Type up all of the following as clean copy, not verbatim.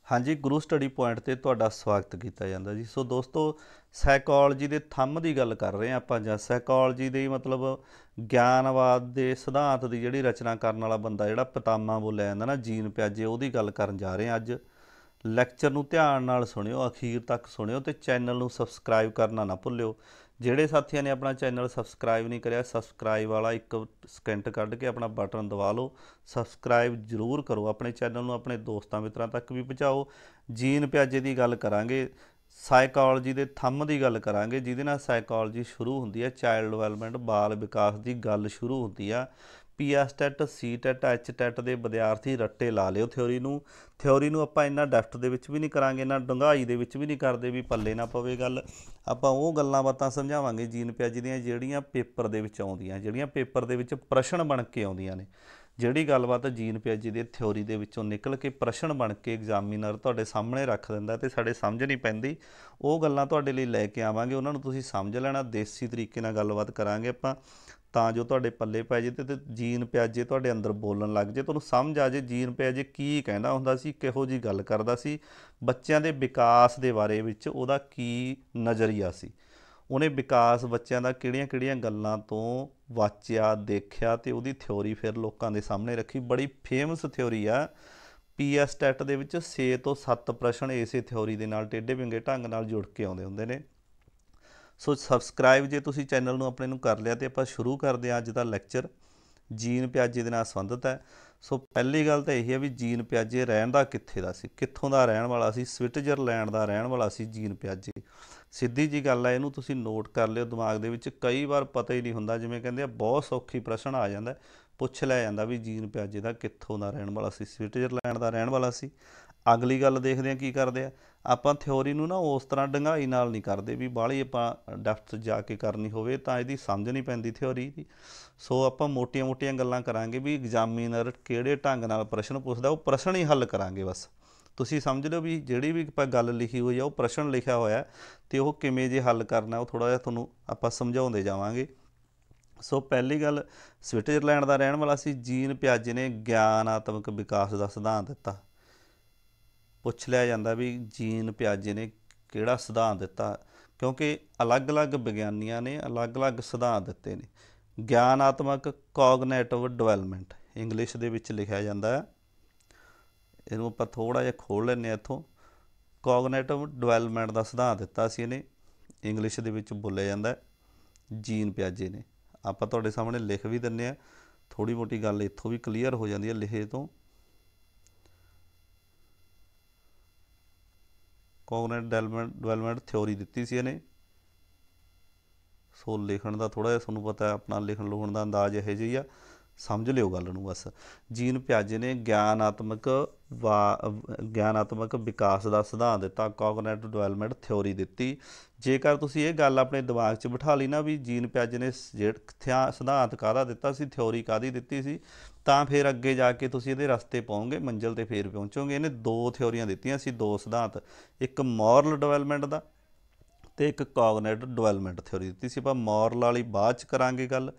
हाँ जी, गुरु study point ਤੇ ਤੁਹਾਡਾ ਸਵਾਗਤ ਕੀਤਾ ਜਾਂਦਾ ਜੀ। ਸੋ ਦੋਸਤੋ, ਸਾਈਕੋਲੋਜੀ ਦੇ ਥੰਮ ਦੀ ਗੱਲ ਕਰ ਰਹੇ ਹਾਂ ਆਪਾਂ, ਜਾਂ ਸਾਈਕੋਲੋਜੀ ਦੇ ਮਤਲਬ ਗਿਆਨਵਾਦ ਦੇ ਸਿਧਾਂਤ ਦੀ ਜਿਹੜੀ ਰਚਨਾ ਕਰਨ ਵਾਲਾ ਬੰਦਾ, ਜਿਹੜਾ ਪਿਤਾਮਾ ਬੋਲਿਆ ਜਾਂਦਾ ਨਾ, ਜੀਨ ਪਿਆਜੇ, ਉਹਦੀ ਗੱਲ ਕਰਨ ਜਾ ਰਹੇ ਹਾਂ ਅੱਜ। ਲੈਕਚਰ ਨੂੰ ਧਿਆਨ ਨਾਲ ਸੁਣਿਓ, ਅਖੀਰ ਤੱਕ ਸੁਣਿਓ, ਅਤੇ ਚੈਨਲ ਨੂੰ ਸਬਸਕ੍ਰਾਈਬ ਕਰਨਾ ਨਾ ਭੁੱਲਿਓ। ਜਿਹੜੇ ਸਾਥੀਆਂ ਨੇ ਆਪਣਾ ਚੈਨਲ ਸਬਸਕ੍ਰਾਈਬ ਨਹੀਂ ਕਰਿਆ, ਸਬਸਕ੍ਰਾਈਬ ਵਾਲਾ ਇੱਕ ਸਕਿੰਟ ਕੱਢ ਕੇ ਆਪਣਾ ਬਟਨ ਦਬਾ ਲਓ। ਸਬਸਕ੍ਰਾਈਬ ਜ਼ਰੂਰ ਕਰੋ, ਆਪਣੇ ਚੈਨਲ ਨੂੰ ਆਪਣੇ ਦੋਸਤਾਂ ਮਿੱਤਰਾਂ ਤੱਕ ਵੀ ਪਹੁੰਚਾਓ। ਜੀਨ ਪਿਆਜੇ ਦੀ ਗੱਲ ਕਰਾਂਗੇ, ਸਾਈਕੋਲੋਜੀ ਦੇ ਥੰਮ ਦੀ ਗੱਲ ਕਰਾਂਗੇ, ਜਿਹਦੇ ਨਾਲ ਸਾਈਕੋਲੋਜੀ ਸ਼ੁਰੂ ਹੁੰਦੀ ਹੈ। ਚਾਈਲਡ ਡਿਵੈਲਪਮੈਂਟ, ਬਾਲ ਵਿਕਾਸ ਦੀ ਗੱਲ ਸ਼ੁਰੂ ਹੁੰਦੀ ਆ। PS TET, C TET, H TET ਦੇ ਵਿਦਿਆਰਥੀ ਰੱਟੇ ਲਾ ਲਿਓ ਥਿਓਰੀ ਨੂੰ ਆਪਾਂ ਇੰਨਾ ਡੈਫਥ ਦੇ ਵਿੱਚ ਵੀ ਨਹੀਂ ਕਰਾਂਗੇ, ਇੰਨਾ ਡੂੰਘਾਈ ਦੇ ਵਿੱਚ ਵੀ ਨਹੀਂ ਕਰਦੇ ਵੀ ਪੱਲੇ ਨਾ ਪਵੇ ਗੱਲ। ਆਪਾਂ ਉਹ ਗੱਲਾਂ ਬਾਤਾਂ ਸਮਝਾਵਾਂਗੇ ਜੀਨ ਪਿਆਜੇ ਦੀਆਂ, ਜਿਹੜੀਆਂ ਪੇਪਰ ਦੇ ਵਿੱਚ ਆਉਂਦੀਆਂ, ਜਿਹੜੀਆਂ ਪੇਪਰ ਦੇ ਵਿੱਚ ਪ੍ਰਸ਼ਨ ਬਣ ਕੇ ਆਉਂਦੀਆਂ ਨੇ। ਜਿਹੜੀ ਗੱਲਬਾਤ ਜੀਨ ਪਿਆਜੇ ਦੇ ਥਿਓਰੀ ਦੇ ਵਿੱਚੋਂ ਨਿਕਲ ਕੇ ਪ੍ਰਸ਼ਨ ਬਣ ਕੇ ਐਗਜ਼ਾਮੀਨਰ ਤੁਹਾਡੇ ਸਾਹਮਣੇ ਰੱਖ ਦਿੰਦਾ ਅਤੇ ਸਾਡੇ ਸਮਝ ਨਹੀਂ ਪੈਂਦੀ, ਉਹ ਗੱਲਾਂ ਤੁਹਾਡੇ ਲਈ ਲੈ ਕੇ ਆਵਾਂਗੇ। ਉਹਨਾਂ ਨੂੰ ਤੁਸੀਂ ਸਮਝ ਲੈਣਾ, ਦੇਸੀ ਤਰੀਕੇ ਨਾਲ ਗੱਲਬਾਤ ਕਰਾਂਗੇ ਆਪਾਂ, ਤਾਂ ਜੋ ਤੁਹਾਡੇ ਪੱਲੇ ਪੈ ਜੇ ਅਤੇ ਜੀਨ ਪਿਆਜੇ ਤੁਹਾਡੇ ਅੰਦਰ ਬੋਲਣ ਲੱਗ ਜੇ, ਤੁਹਾਨੂੰ ਸਮਝ ਆ ਜੇ ਜੀਨ ਪਿਆਜੇ ਕੀ ਕਹਿੰਦਾ ਹੁੰਦਾ ਸੀ, ਕਿਹੋ ਜਿਹੀ ਗੱਲ ਕਰਦਾ ਸੀ, ਬੱਚਿਆਂ ਦੇ ਵਿਕਾਸ ਦੇ ਬਾਰੇ ਵਿੱਚ ਉਹਦਾ ਕੀ ਨਜ਼ਰੀਆ ਸੀ, ਉਹਨੇ ਵਿਕਾਸ ਬੱਚਿਆਂ ਦਾ ਕਿਹੜੀਆਂ ਗੱਲਾਂ ਤੋਂ ਵਾਚਿਆ, ਦੇਖਿਆ, ਅਤੇ ਉਹਦੀ ਥਿਓਰੀ ਫਿਰ ਲੋਕਾਂ ਦੇ ਸਾਹਮਣੇ ਰੱਖੀ। ਬੜੀ ਫੇਮਸ ਥਿਓਰੀ ਆ। PS ਟੈਟ ਦੇ ਵਿੱਚ 6 ਤੋਂ 7 ਪ੍ਰਸ਼ਨ ਇਸੇ ਥਿਓਰੀ ਦੇ ਨਾਲ ਟੇਢੇ ਵਿੰਗੇ ਢੰਗ ਨਾਲ ਜੁੜ ਕੇ ਆਉਂਦੇ ਹੁੰਦੇ ਨੇ। ਸੋ ਸਬਸਕ੍ਰਾਈਬ ਜੇ ਤੁਸੀਂ ਚੈਨਲ ਨੂੰ ਆਪਣੇ ਨੂੰ ਕਰ ਲਿਆ, ਅਤੇ ਆਪਾਂ ਸ਼ੁਰੂ ਕਰਦੇ ਹਾਂ ਅੱਜ ਦਾ ਲੈਕਚਰ। ਜੀਨ ਪਿਆਜੇ ਦੇ ਨਾਲ ਸੰਬੰਧਿਤ ਹੈ। ਸੋ ਪਹਿਲੀ ਗੱਲ ਤਾਂ ਇਹ ਹੈ ਵੀ ਜੀਨ ਪਿਆਜੇ ਰਹਿੰਦਾ ਕਿੱਥੇ ਦਾ ਸੀ, ਕਿੱਥੋਂ ਦਾ ਰਹਿਣ ਵਾਲਾ ਸੀ? ਸਵਿਟਜ਼ਰਲੈਂਡ ਦਾ ਰਹਿਣ ਵਾਲਾ ਸੀ ਜੀਨ ਪਿਆਜੇ। ਸਿੱਧੀ ਜੀ ਗੱਲ ਹੈ, ਇਹਨੂੰ ਤੁਸੀਂ ਨੋਟ ਕਰ ਲਿਓ ਦਿਮਾਗ ਦੇ ਵਿੱਚ। ਕਈ ਵਾਰ ਪਤਾ ਹੀ ਨਹੀਂ ਹੁੰਦਾ, ਜਿਵੇਂ ਕਹਿੰਦੇ ਆ ਬਹੁਤ ਸੌਖੀ ਪ੍ਰਸ਼ਨ ਆ ਜਾਂਦਾ, ਪੁੱਛ ਲਿਆ ਜਾਂਦਾ ਵੀ ਜੀਨ ਪਿਆਜੇ ਦਾ ਕਿੱਥੋਂ ਦਾ ਰਹਿਣ ਵਾਲਾ ਸੀ? ਸਵਿਟਜ਼ਰਲੈਂਡ ਦਾ ਰਹਿਣ ਵਾਲਾ ਸੀ। ਅਗਲੀ ਗੱਲ ਦੇਖਦੇ ਹਾਂ ਕੀ ਕਰਦੇ ਆ ਆਪਾਂ। ਥਿਓਰੀ ਨੂੰ ਨਾ ਉਸ ਤਰ੍ਹਾਂ ਡੂੰਘਾਈ ਨਾਲ ਨਹੀਂ ਕਰਦੇ ਵੀ ਬਾਹਲੀ ਆਪਾਂ ਡੈਫਥ ਜਾ ਕੇ ਕਰਨੀ ਹੋਵੇ ਤਾਂ ਇਹਦੀ ਸਮਝ ਨਹੀਂ ਪੈਂਦੀ ਥਿਓਰੀ ਦੀ। ਸੋ ਆਪਾਂ ਮੋਟੀਆਂ ਗੱਲਾਂ ਕਰਾਂਗੇ ਵੀ ਐਗਜ਼ਾਮੀਨਰ ਕਿਹੜੇ ਢੰਗ ਨਾਲ ਪ੍ਰਸ਼ਨ ਪੁੱਛਦਾ, ਉਹ ਪ੍ਰਸ਼ਨ ਹੀ ਹੱਲ ਕਰਾਂਗੇ ਬਸ। ਤੁਸੀਂ ਸਮਝ ਲਓ ਵੀ ਜਿਹੜੀ ਵੀ ਆਪਾਂ ਗੱਲ ਲਿਖੀ ਹੋਈ ਆ ਉਹ ਪ੍ਰਸ਼ਨ ਲਿਖਿਆ ਹੋਇਆ, ਅਤੇ ਉਹ ਕਿਵੇਂ ਜੇ ਹੱਲ ਕਰਨਾ ਉਹ ਥੋੜ੍ਹਾ ਜਿਹਾ ਤੁਹਾਨੂੰ ਆਪਾਂ ਸਮਝਾਉਂਦੇ ਜਾਵਾਂਗੇ। ਸੋ ਪਹਿਲੀ ਗੱਲ, ਸਵਿਟਜ਼ਰਲੈਂਡ ਦਾ ਰਹਿਣ ਵਾਲਾ ਸੀ। ਜੀਨ ਪਿਆਜੇ ਨੇ ਗਿਆਨਾਤਮਕ ਵਿਕਾਸ ਦਾ ਸਿਧਾਂਤ ਦਿੱਤਾ। ਪੁੱਛ ਲਿਆ ਜਾਂਦਾ ਵੀ ਜੀਨ ਪਿਆਜੇ ਨੇ ਕਿਹੜਾ ਸਿਧਾਂਤ ਦਿੱਤਾ, ਕਿਉਂਕਿ ਅਲੱਗ-ਅਲੱਗ ਵਿਗਿਆਨੀਆਂ ਨੇ ਅਲੱਗ-ਅਲੱਗ ਸਿਧਾਂਤ ਦਿੱਤੇ ਨੇ। ਗਿਆਨਾਤਮਕ ਕੋਗਨੇਟਿਵ ਡਿਵੈਲਪਮੈਂਟ ਇੰਗਲਿਸ਼ ਦੇ ਵਿੱਚ ਲਿਖਿਆ ਜਾਂਦਾ ਹੈ। ਇਹਨੂੰ ਆਪਾਂ ਥੋੜ੍ਹਾ ਜਿਹਾ ਖੋਲ੍ਹ ਲੈਂਦੇ ਹਾਂ ਇੱਥੋਂ। ਕੋਗਨੇਟਿਵ ਡਿਵੈਲਪਮੈਂਟ ਦਾ ਸਿਧਾਂਤ ਦਿੱਤਾ ਸੀ ਇਹਨੇ, ਇੰਗਲਿਸ਼ ਦੇ ਵਿੱਚ ਬੋਲਿਆ ਜਾਂਦਾ ਜੀਨ ਪਿਆਜੇ ਨੇ। ਆਪਾਂ ਤੁਹਾਡੇ ਸਾਹਮਣੇ ਲਿਖ ਵੀ ਦਿੰਦੇ ਹਾਂ, ਥੋੜ੍ਹੀ ਮੋਟੀ ਗੱਲ ਇੱਥੋਂ ਵੀ ਕਲੀਅਰ ਹੋ ਜਾਂਦੀ ਹੈ ਲਿਖੇ ਤੋਂ। ਕੋਗਨੇਟਿਵ ਡਿਵੈਲਪਮੈਂਟ ਥਿਓਰੀ ਦਿੱਤੀ ਸੀ ਇਹਨੇ। ਸੋ ਲਿਖਣ ਦਾ ਥੋੜ੍ਹਾ ਜਿਹਾ ਤੁਹਾਨੂੰ ਪਤਾ, ਆਪਣਾ ਲਿਖਣ ਲੁਖਣ ਦਾ ਅੰਦਾਜ਼ ਇਹੋ ਜਿਹੀ ਆ, ਸਮਝ ਲਿਓ ਗੱਲ ਨੂੰ ਬਸ। ਜੀਨ ਪਿਆਜੇ ਨੇ ਗਿਆਨਾਤਮਕ ਵਿਕਾਸ ਦਾ ਸਿਧਾਂਤ ਦਿੱਤਾ, ਕੋਗਨੇਟਿਵ ਡਿਵੈਲਪਮੈਂਟ ਥਿਓਰੀ ਦਿੱਤੀ। ਜੇਕਰ ਤੁਸੀਂ ਇਹ ਗੱਲ ਆਪਣੇ ਦਿਮਾਗ 'ਚ ਬਿਠਾ ਲਈ ਨਾ ਵੀ ਜੀਨ ਪਿਆਜੇ ਨੇ ਸਿਧਾਂਤ ਕਾਹਦਾ ਦਿੱਤਾ ਸੀ, ਥਿਓਰੀ ਕਾਹਦੀ ਦਿੱਤੀ ਸੀ, ਤਾਂ ਫਿਰ ਅੱਗੇ ਜਾ ਕੇ ਤੁਸੀਂ ਇਹਦੇ ਰਸਤੇ ਪਾਓਗੇ, ਮੰਜ਼ਿਲ 'ਤੇ ਫੇਰ ਪਹੁੰਚੋਗੇ। ਇਹਨੇ 2 ਥਿਓਰੀਆਂ ਦਿੱਤੀਆਂ ਸੀ, 2 ਸਿਧਾਂਤ, ਇੱਕ ਮੋਰਲ ਡਿਵੈਲਪਮੈਂਟ ਦਾ ਅਤੇ ਇੱਕ ਕੋਗਨੇਟਿਵ ਡਿਵੈਲਪਮੈਂਟ ਥਿਓਰੀ ਦਿੱਤੀ ਸੀ। ਆਪਾਂ ਮੋਰਲ ਵਾਲੀ ਬਾਅਦ 'ਚ ਕਰਾਂਗੇ ਗੱਲ,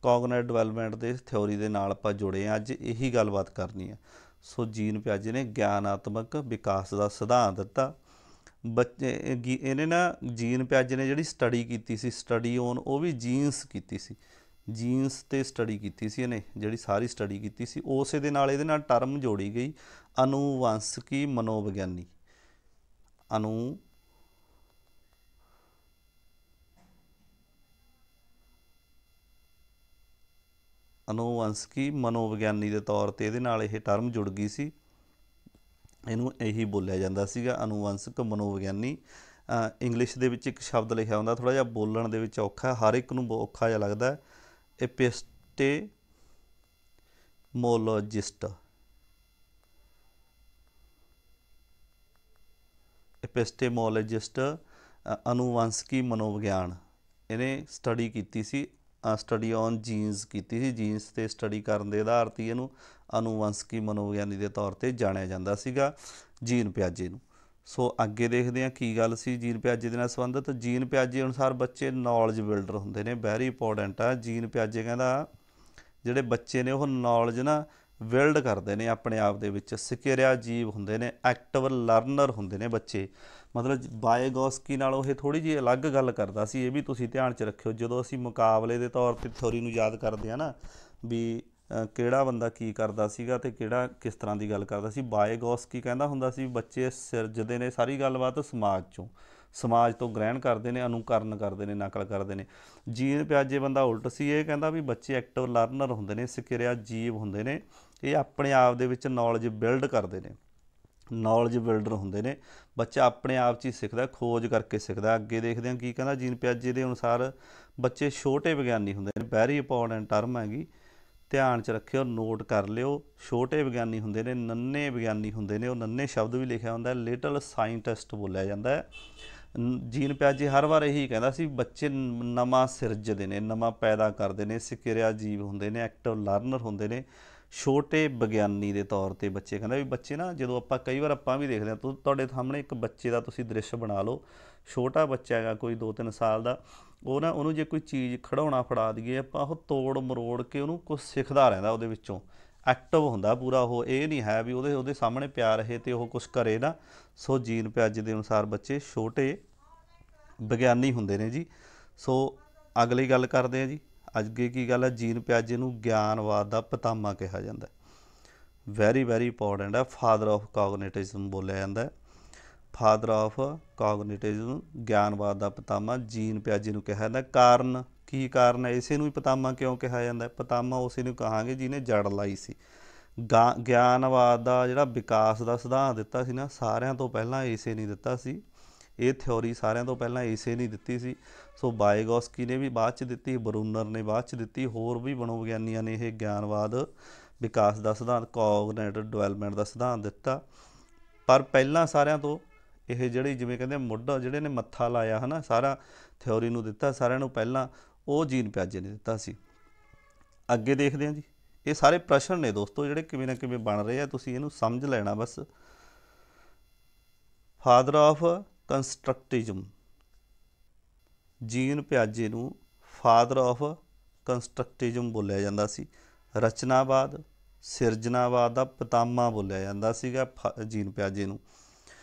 ਕੋਗਨੇਟਿਵ ਡਿਵੈਲਪਮੈਂਟ ਦੇ ਥਿਓਰੀ ਦੇ ਨਾਲ ਆਪਾਂ ਜੁੜੇ ਹਾਂ ਅੱਜ, ਇਹੀ ਗੱਲਬਾਤ ਕਰਨੀ ਹੈ। ਸੋ ਜੀਨ ਪਿਆਜੇ ਨੇ ਗਿਆਨਾਤਮਕ ਵਿਕਾਸ ਦਾ ਸਿਧਾਂਤ ਦਿੱਤਾ। ਇਹਨੇ ਨਾ ਜੀਨ ਪਿਆਜੇ ਨੇ ਜਿਹੜੀ ਸਟੱਡੀ ਕੀਤੀ ਸੀ, ਸਟੱਡੀ ਔਨ, ਉਹ ਵੀ ਜੀਨਸ ਕੀਤੀ ਸੀ। ਜੀਨਸ 'ਤੇ ਸਟੱਡੀ ਕੀਤੀ ਸੀ ਇਹਨੇ, ਜਿਹੜੀ ਸਾਰੀ ਸਟੱਡੀ ਕੀਤੀ ਸੀ ਉਸੇ ਦੇ ਨਾਲ ਇਹਦੇ ਨਾਲ ਟਰਮ ਜੋੜੀ ਗਈ, ਅਨੂਵੰਸ਼ਕੀ ਮਨੋਵਿਗਿਆਨੀ। ਅਨੂਵੰਸ਼ਕੀ ਮਨੋਵਿਗਿਆਨੀ ਦੇ ਤੌਰ 'ਤੇ ਇਹਦੇ ਨਾਲ ਇਹ ਟਰਮ ਜੁੜ ਗਈ ਸੀ। ਇਹਨੂੰ ਇਹੀ ਬੋਲਿਆ ਜਾਂਦਾ ਸੀਗਾ, ਅਨੂਵੰਸ਼ਕ ਮਨੋਵਿਗਿਆਨੀ। ਇੰਗਲਿਸ਼ ਦੇ ਵਿੱਚ ਇੱਕ ਸ਼ਬਦ ਲਿਖਿਆ ਹੁੰਦਾ, ਥੋੜ੍ਹਾ ਜਿਹਾ ਬੋਲਣ ਦੇ ਵਿੱਚ ਔਖਾ, ਹਰ ਇੱਕ ਨੂੰ ਔਖਾ ਜਿਹਾ ਲੱਗਦਾ, ਐਪਿਸਟੇਮੋਲੋਜਿਸਟ। ਅਨੂਵੰਸ਼ਕੀ ਮਨੋਵਿਗਿਆਨ ਇਹਨੇ ਸਟੱਡੀ ਕੀਤੀ ਸੀ, ਸਟੱਡੀ ਔਨ ਜੀਨਸ ਕੀਤੀ ਸੀ। ਜੀਨਸ 'ਤੇ ਸਟੱਡੀ ਕਰਨ ਦੇ ਆਧਾਰ 'ਤੇ ਇਹਨੂੰ ਅਨੂਵੰਸ਼ਕੀ ਮਨੋਵਿਗਿਆਨੀ ਦੇ ਤੌਰ 'ਤੇ ਜਾਣਿਆ ਜਾਂਦਾ ਸੀਗਾ ਜੀਨ ਪਿਆਜੇ ਨੂੰ। ਸੋ ਅੱਗੇ ਦੇਖਦੇ ਹਾਂ ਕੀ ਗੱਲ ਸੀ ਜੀਨ ਪਿਆਜੇ ਦੇ ਨਾਲ ਸੰਬੰਧਿਤ। ਜੀਨ ਪਿਆਜੇ ਅਨੁਸਾਰ ਬੱਚੇ ਨੌਲੇਜ ਬਿਲਡਰ ਹੁੰਦੇ ਨੇ, ਵੈਰੀ ਇੰਪੋਰਟੈਂਟ ਆ। ਜੀਨ ਪਿਆਜੇ ਕਹਿੰਦਾ ਜਿਹੜੇ ਬੱਚੇ ਨੇ ਉਹ ਨੌਲੇਜ ਨਾ ਬਿਲਡ ਕਰਦੇ ਨੇ ਆਪਣੇ ਆਪ ਦੇ ਵਿੱਚ, ਸਿਕਿਰਿਆ ਜੀਵ ਹੁੰਦੇ ਨੇ, ਐਕਟਿਵ ਲਰਨਰ ਹੁੰਦੇ ਨੇ ਬੱਚੇ। ਮਤਲਬ ਬਾਇਗੋਸਕੀ ਨਾਲੋਂ ਇਹ ਥੋੜ੍ਹੀ ਜਿਹੀ ਅਲੱਗ ਗੱਲ ਕਰਦਾ ਸੀ, ਇਹ ਵੀ ਤੁਸੀਂ ਧਿਆਨ 'ਚ ਰੱਖਿਓ। ਜਦੋਂ ਅਸੀਂ ਮੁਕਾਬਲੇ ਦੇ ਤੌਰ 'ਤੇ ਥਿਊਰੀ ਨੂੰ ਯਾਦ ਕਰਦੇ ਹਾਂ ਨਾ, ਵੀ ਕਿਹੜਾ ਬੰਦਾ ਕੀ ਕਰਦਾ ਸੀਗਾ ਅਤੇ ਕਿਹੜਾ ਕਿਸ ਤਰ੍ਹਾਂ ਦੀ ਗੱਲ ਕਰਦਾ ਸੀ, ਬਾਇਗੋਸਕੀ ਕਹਿੰਦਾ ਹੁੰਦਾ ਸੀ ਬੱਚੇ ਸਿਰਜਦੇ ਨੇ ਸਾਰੀ ਗੱਲਬਾਤ ਸਮਾਜ 'ਚੋਂ, ਸਮਾਜ ਤੋਂ ਗ੍ਰਹਿਣ ਕਰਦੇ ਨੇ, ਅਨੁਕਰਨ ਕਰਦੇ ਨੇ, ਨਕਲ ਕਰਦੇ ਨੇ। ਜੀਨ ਪਿਆਜੇ ਬੰਦਾ ਉਲਟ ਸੀ, ਇਹ ਕਹਿੰਦਾ ਵੀ ਬੱਚੇ ਐਕਟਿਵ ਲਰਨਰ ਹੁੰਦੇ ਨੇ, ਸਿਕਿਰਿਆ ਜੀਵ ਹੁੰਦੇ ਨੇ, ਇਹ ਆਪਣੇ ਆਪ ਦੇ ਵਿੱਚ ਨੌਲੇਜ ਬਿਲਡ ਕਰਦੇ ਨੇ, ਨੌਲੇਜ ਬਿਲਡਰ ਹੁੰਦੇ ਨੇ। ਬੱਚਾ ਆਪਣੇ ਆਪ 'ਚ ਹੀ ਸਿੱਖਦਾ, ਖੋਜ ਕਰਕੇ ਸਿੱਖਦਾ। ਅੱਗੇ ਦੇਖਦੇ ਹਾਂ ਕੀ ਕਹਿੰਦਾ ਜੀਨ ਪਿਆਜੇ ਦੇ ਅਨੁਸਾਰ, ਬੱਚੇ ਛੋਟੇ ਵਿਗਿਆਨੀ ਹੁੰਦੇ ਨੇ। ਵੈਰੀ ਇੰਪੋਰਟੈਂਟ ਟਰਮ ਹੈਗੀ, ਧਿਆਨ 'ਚ ਰੱਖਿਓ, ਨੋਟ ਕਰ ਲਿਓ। ਛੋਟੇ ਵਿਗਿਆਨੀ ਹੁੰਦੇ ਨੇ, ਨੰਨੇ ਵਿਗਿਆਨੀ ਹੁੰਦੇ ਨੇ, ਉਹ ਨੰਨੇ ਸ਼ਬਦ ਵੀ ਲਿਖਿਆ ਹੁੰਦਾ, ਲਿਟਲ ਸਾਇੰਟਿਸਟ ਬੋਲਿਆ ਜਾਂਦਾ ਹੈ। ਜੀਨ ਪਿਆਜੇ ਹਰ ਵਾਰ ਇਹੀ ਕਹਿੰਦਾ ਸੀ ਬੱਚੇ ਨਵਾਂ ਸਿਰਜਦੇ ਨੇ, ਨਵਾਂ ਪੈਦਾ ਕਰਦੇ ਨੇ, ਸਿਕਿਰਿਆ ਜੀਵ ਹੁੰਦੇ ਨੇ, ਐਕਟਿਵ ਲਰਨਰ ਹੁੰਦੇ ਨੇ, ਛੋਟੇ ਵਿਗਿਆਨੀ ਦੇ ਤੌਰ 'ਤੇ ਬੱਚੇ। ਕਹਿੰਦਾ ਵੀ ਬੱਚੇ ਨਾ, ਜਦੋਂ ਆਪਾਂ ਕਈ ਵਾਰ ਆਪਾਂ ਵੀ ਦੇਖਦੇ ਹਾਂ, ਤੁਹਾਡੇ ਸਾਹਮਣੇ ਇੱਕ ਬੱਚੇ ਦਾ ਤੁਸੀਂ ਦ੍ਰਿਸ਼ ਬਣਾ ਲਓ, ਛੋਟਾ ਬੱਚਾ ਹੈਗਾ ਕੋਈ 2-3 ਸਾਲ ਦਾ, ਉਹਨੂੰ ਜੇ ਕੋਈ ਚੀਜ਼ ਖਿਡੌਣਾ ਫੜਾ ਦਈਏ ਆਪਾਂ, ਉਹ ਤੋੜ ਮਰੋੜ ਕੇ ਉਹਨੂੰ ਕੁਛ ਸਿੱਖਦਾ ਰਹਿੰਦਾ, ਉਹਦੇ ਵਿੱਚੋਂ ਐਕਟਿਵ ਹੁੰਦਾ ਪੂਰਾ ਉਹ। ਇਹ ਨਹੀਂ ਹੈ ਵੀ ਉਹਦੇ ਸਾਹਮਣੇ ਪਿਆ ਰਹੇ ਅਤੇ ਉਹ ਕੁਛ ਕਰੇ ਨਾ। ਸੋ ਜੀਨ ਪਿਆਜੇ ਦੇ ਅਨੁਸਾਰ ਬੱਚੇ ਛੋਟੇ ਵਿਗਿਆਨੀ ਹੁੰਦੇ ਨੇ ਜੀ। ਸੋ ਅਗਲੀ ਗੱਲ ਕਰਦੇ ਹਾਂ ਜੀ, ਅੱਗੇ ਕੀ ਗੱਲ ਹੈ, ਜੀਨ ਪਿਆਜੇ ਨੂੰ ਗਿਆਨਵਾਦ ਦਾ ਪਿਤਾਮਾ ਕਿਹਾ ਜਾਂਦਾ। ਵੈਰੀ ਵੈਰੀ ਇੰਪੋਰਟੈਂਟ ਹੈ, ਫਾਦਰ ਆਫ ਕੋਗਨੀਟਿਜ਼ਮ ਬੋਲਿਆ ਜਾਂਦਾ। Father of ਕੋਗਨੀਟਿਜ਼ਮ, ਗਿਆਨਵਾਦ the Pitamah jean ਪਿਆਜੇ ਨੂੰ ਕਿਹਾ ਜਾਂਦਾ। ਕਾਰਨ ਕੀ ਕਾਰਨ ਹੈ, ਇਸੇ ਨੂੰ ਹੀ ਪਿਤਾਮਾ ਕਿਉਂ ਕਿਹਾ ਜਾਂਦਾ? ਪਿਤਾਮਾ ਉਸੇ ਨੂੰ ਕਹਾਂਗੇ ਜਿਹਨੇ ਜੜ ਲਾਈ ਸੀ। ਗਿਆਨਵਾਦ ਦਾ ਜਿਹੜਾ ਵਿਕਾਸ ਦਾ ਸਿਧਾਂਤ ਦਿੱਤਾ ਸੀ ਨਾ, ਸਾਰਿਆਂ ਤੋਂ ਪਹਿਲਾਂ ਇਸੇ ਨਹੀਂ ਦਿੱਤਾ ਸੀ। ਇਹ ਥਿਊਰੀ ਸਾਰਿਆਂ ਤੋਂ ਪਹਿਲਾਂ ਇਸੇ ਨਹੀਂ ਦਿੱਤੀ ਸੀ। ਸੋ ਬਾਇਗੋਸਕੀ ਨੇ ਵੀ ਬਾਅਦ 'ਚ ਦਿੱਤੀ, ਬਰੂਨਰ ਨੇ ਬਾਅਦ 'ਚ ਦਿੱਤੀ, ਹੋਰ ਵੀ ਮਨੋਵਿਗਿਆਨੀਆਂ ਨੇ ਇਹ ਗਿਆਨਵਾਦ ਵਿਕਾਸ ਦਾ ਸਿਧਾਂਤ, ਕੋਗਨੇਟਿਵ ਡਿਵੈਲਪਮੈਂਟ ਦਾ ਸਿਧਾਂਤ ਦਿੱਤਾ। ਪਰ ਪਹਿਲਾਂ ਸਾਰਿਆਂ ਤੋਂ ਇਹ ਜਿਹੜੀ ਜਿਵੇਂ ਕਹਿੰਦੇ ਮੁੱਢ ਜਿਹੜੇ ਨੇ ਮੱਥਾ ਲਾਇਆ ਹੈ ਨਾ, ਸਾਰਾ ਥਿਊਰੀ ਨੂੰ ਦਿੱਤਾ ਸਾਰਿਆਂ ਨੂੰ ਪਹਿਲਾਂ, ਉਹ ਜੀਨ ਪਿਆਜੇ ਨੇ ਦਿੱਤਾ ਸੀ। ਅੱਗੇ ਦੇਖਦੇ ਹਾਂ ਜੀ, ਇਹ ਸਾਰੇ ਪ੍ਰਸ਼ਨ ਨੇ ਦੋਸਤੋ ਜਿਹੜੇ ਕਿਵੇਂ ਨਾ ਕਿਵੇਂ ਬਣ ਰਹੇ ਆ, ਤੁਸੀਂ ਇਹਨੂੰ ਸਮਝ ਲੈਣਾ ਬਸ। ਫਾਦਰ ਆਫ ਕੰਸਟਰਕਟਿਜ਼ਮ, ਜੀਨ ਪਿਆਜੇ ਨੂੰ ਫਾਦਰ ਆਫ ਕੰਸਟਰਕਟਿਜ਼ਮ ਬੋਲਿਆ ਜਾਂਦਾ ਸੀ। ਰਚਨਾਵਾਦ, ਸਿਰਜਨਾਵਾਦ ਦਾ ਪਿਤਾਮਾ ਬੋਲਿਆ ਜਾਂਦਾ ਸੀਗਾ ਜੀਨ ਪਿਆਜੇ ਨੂੰ।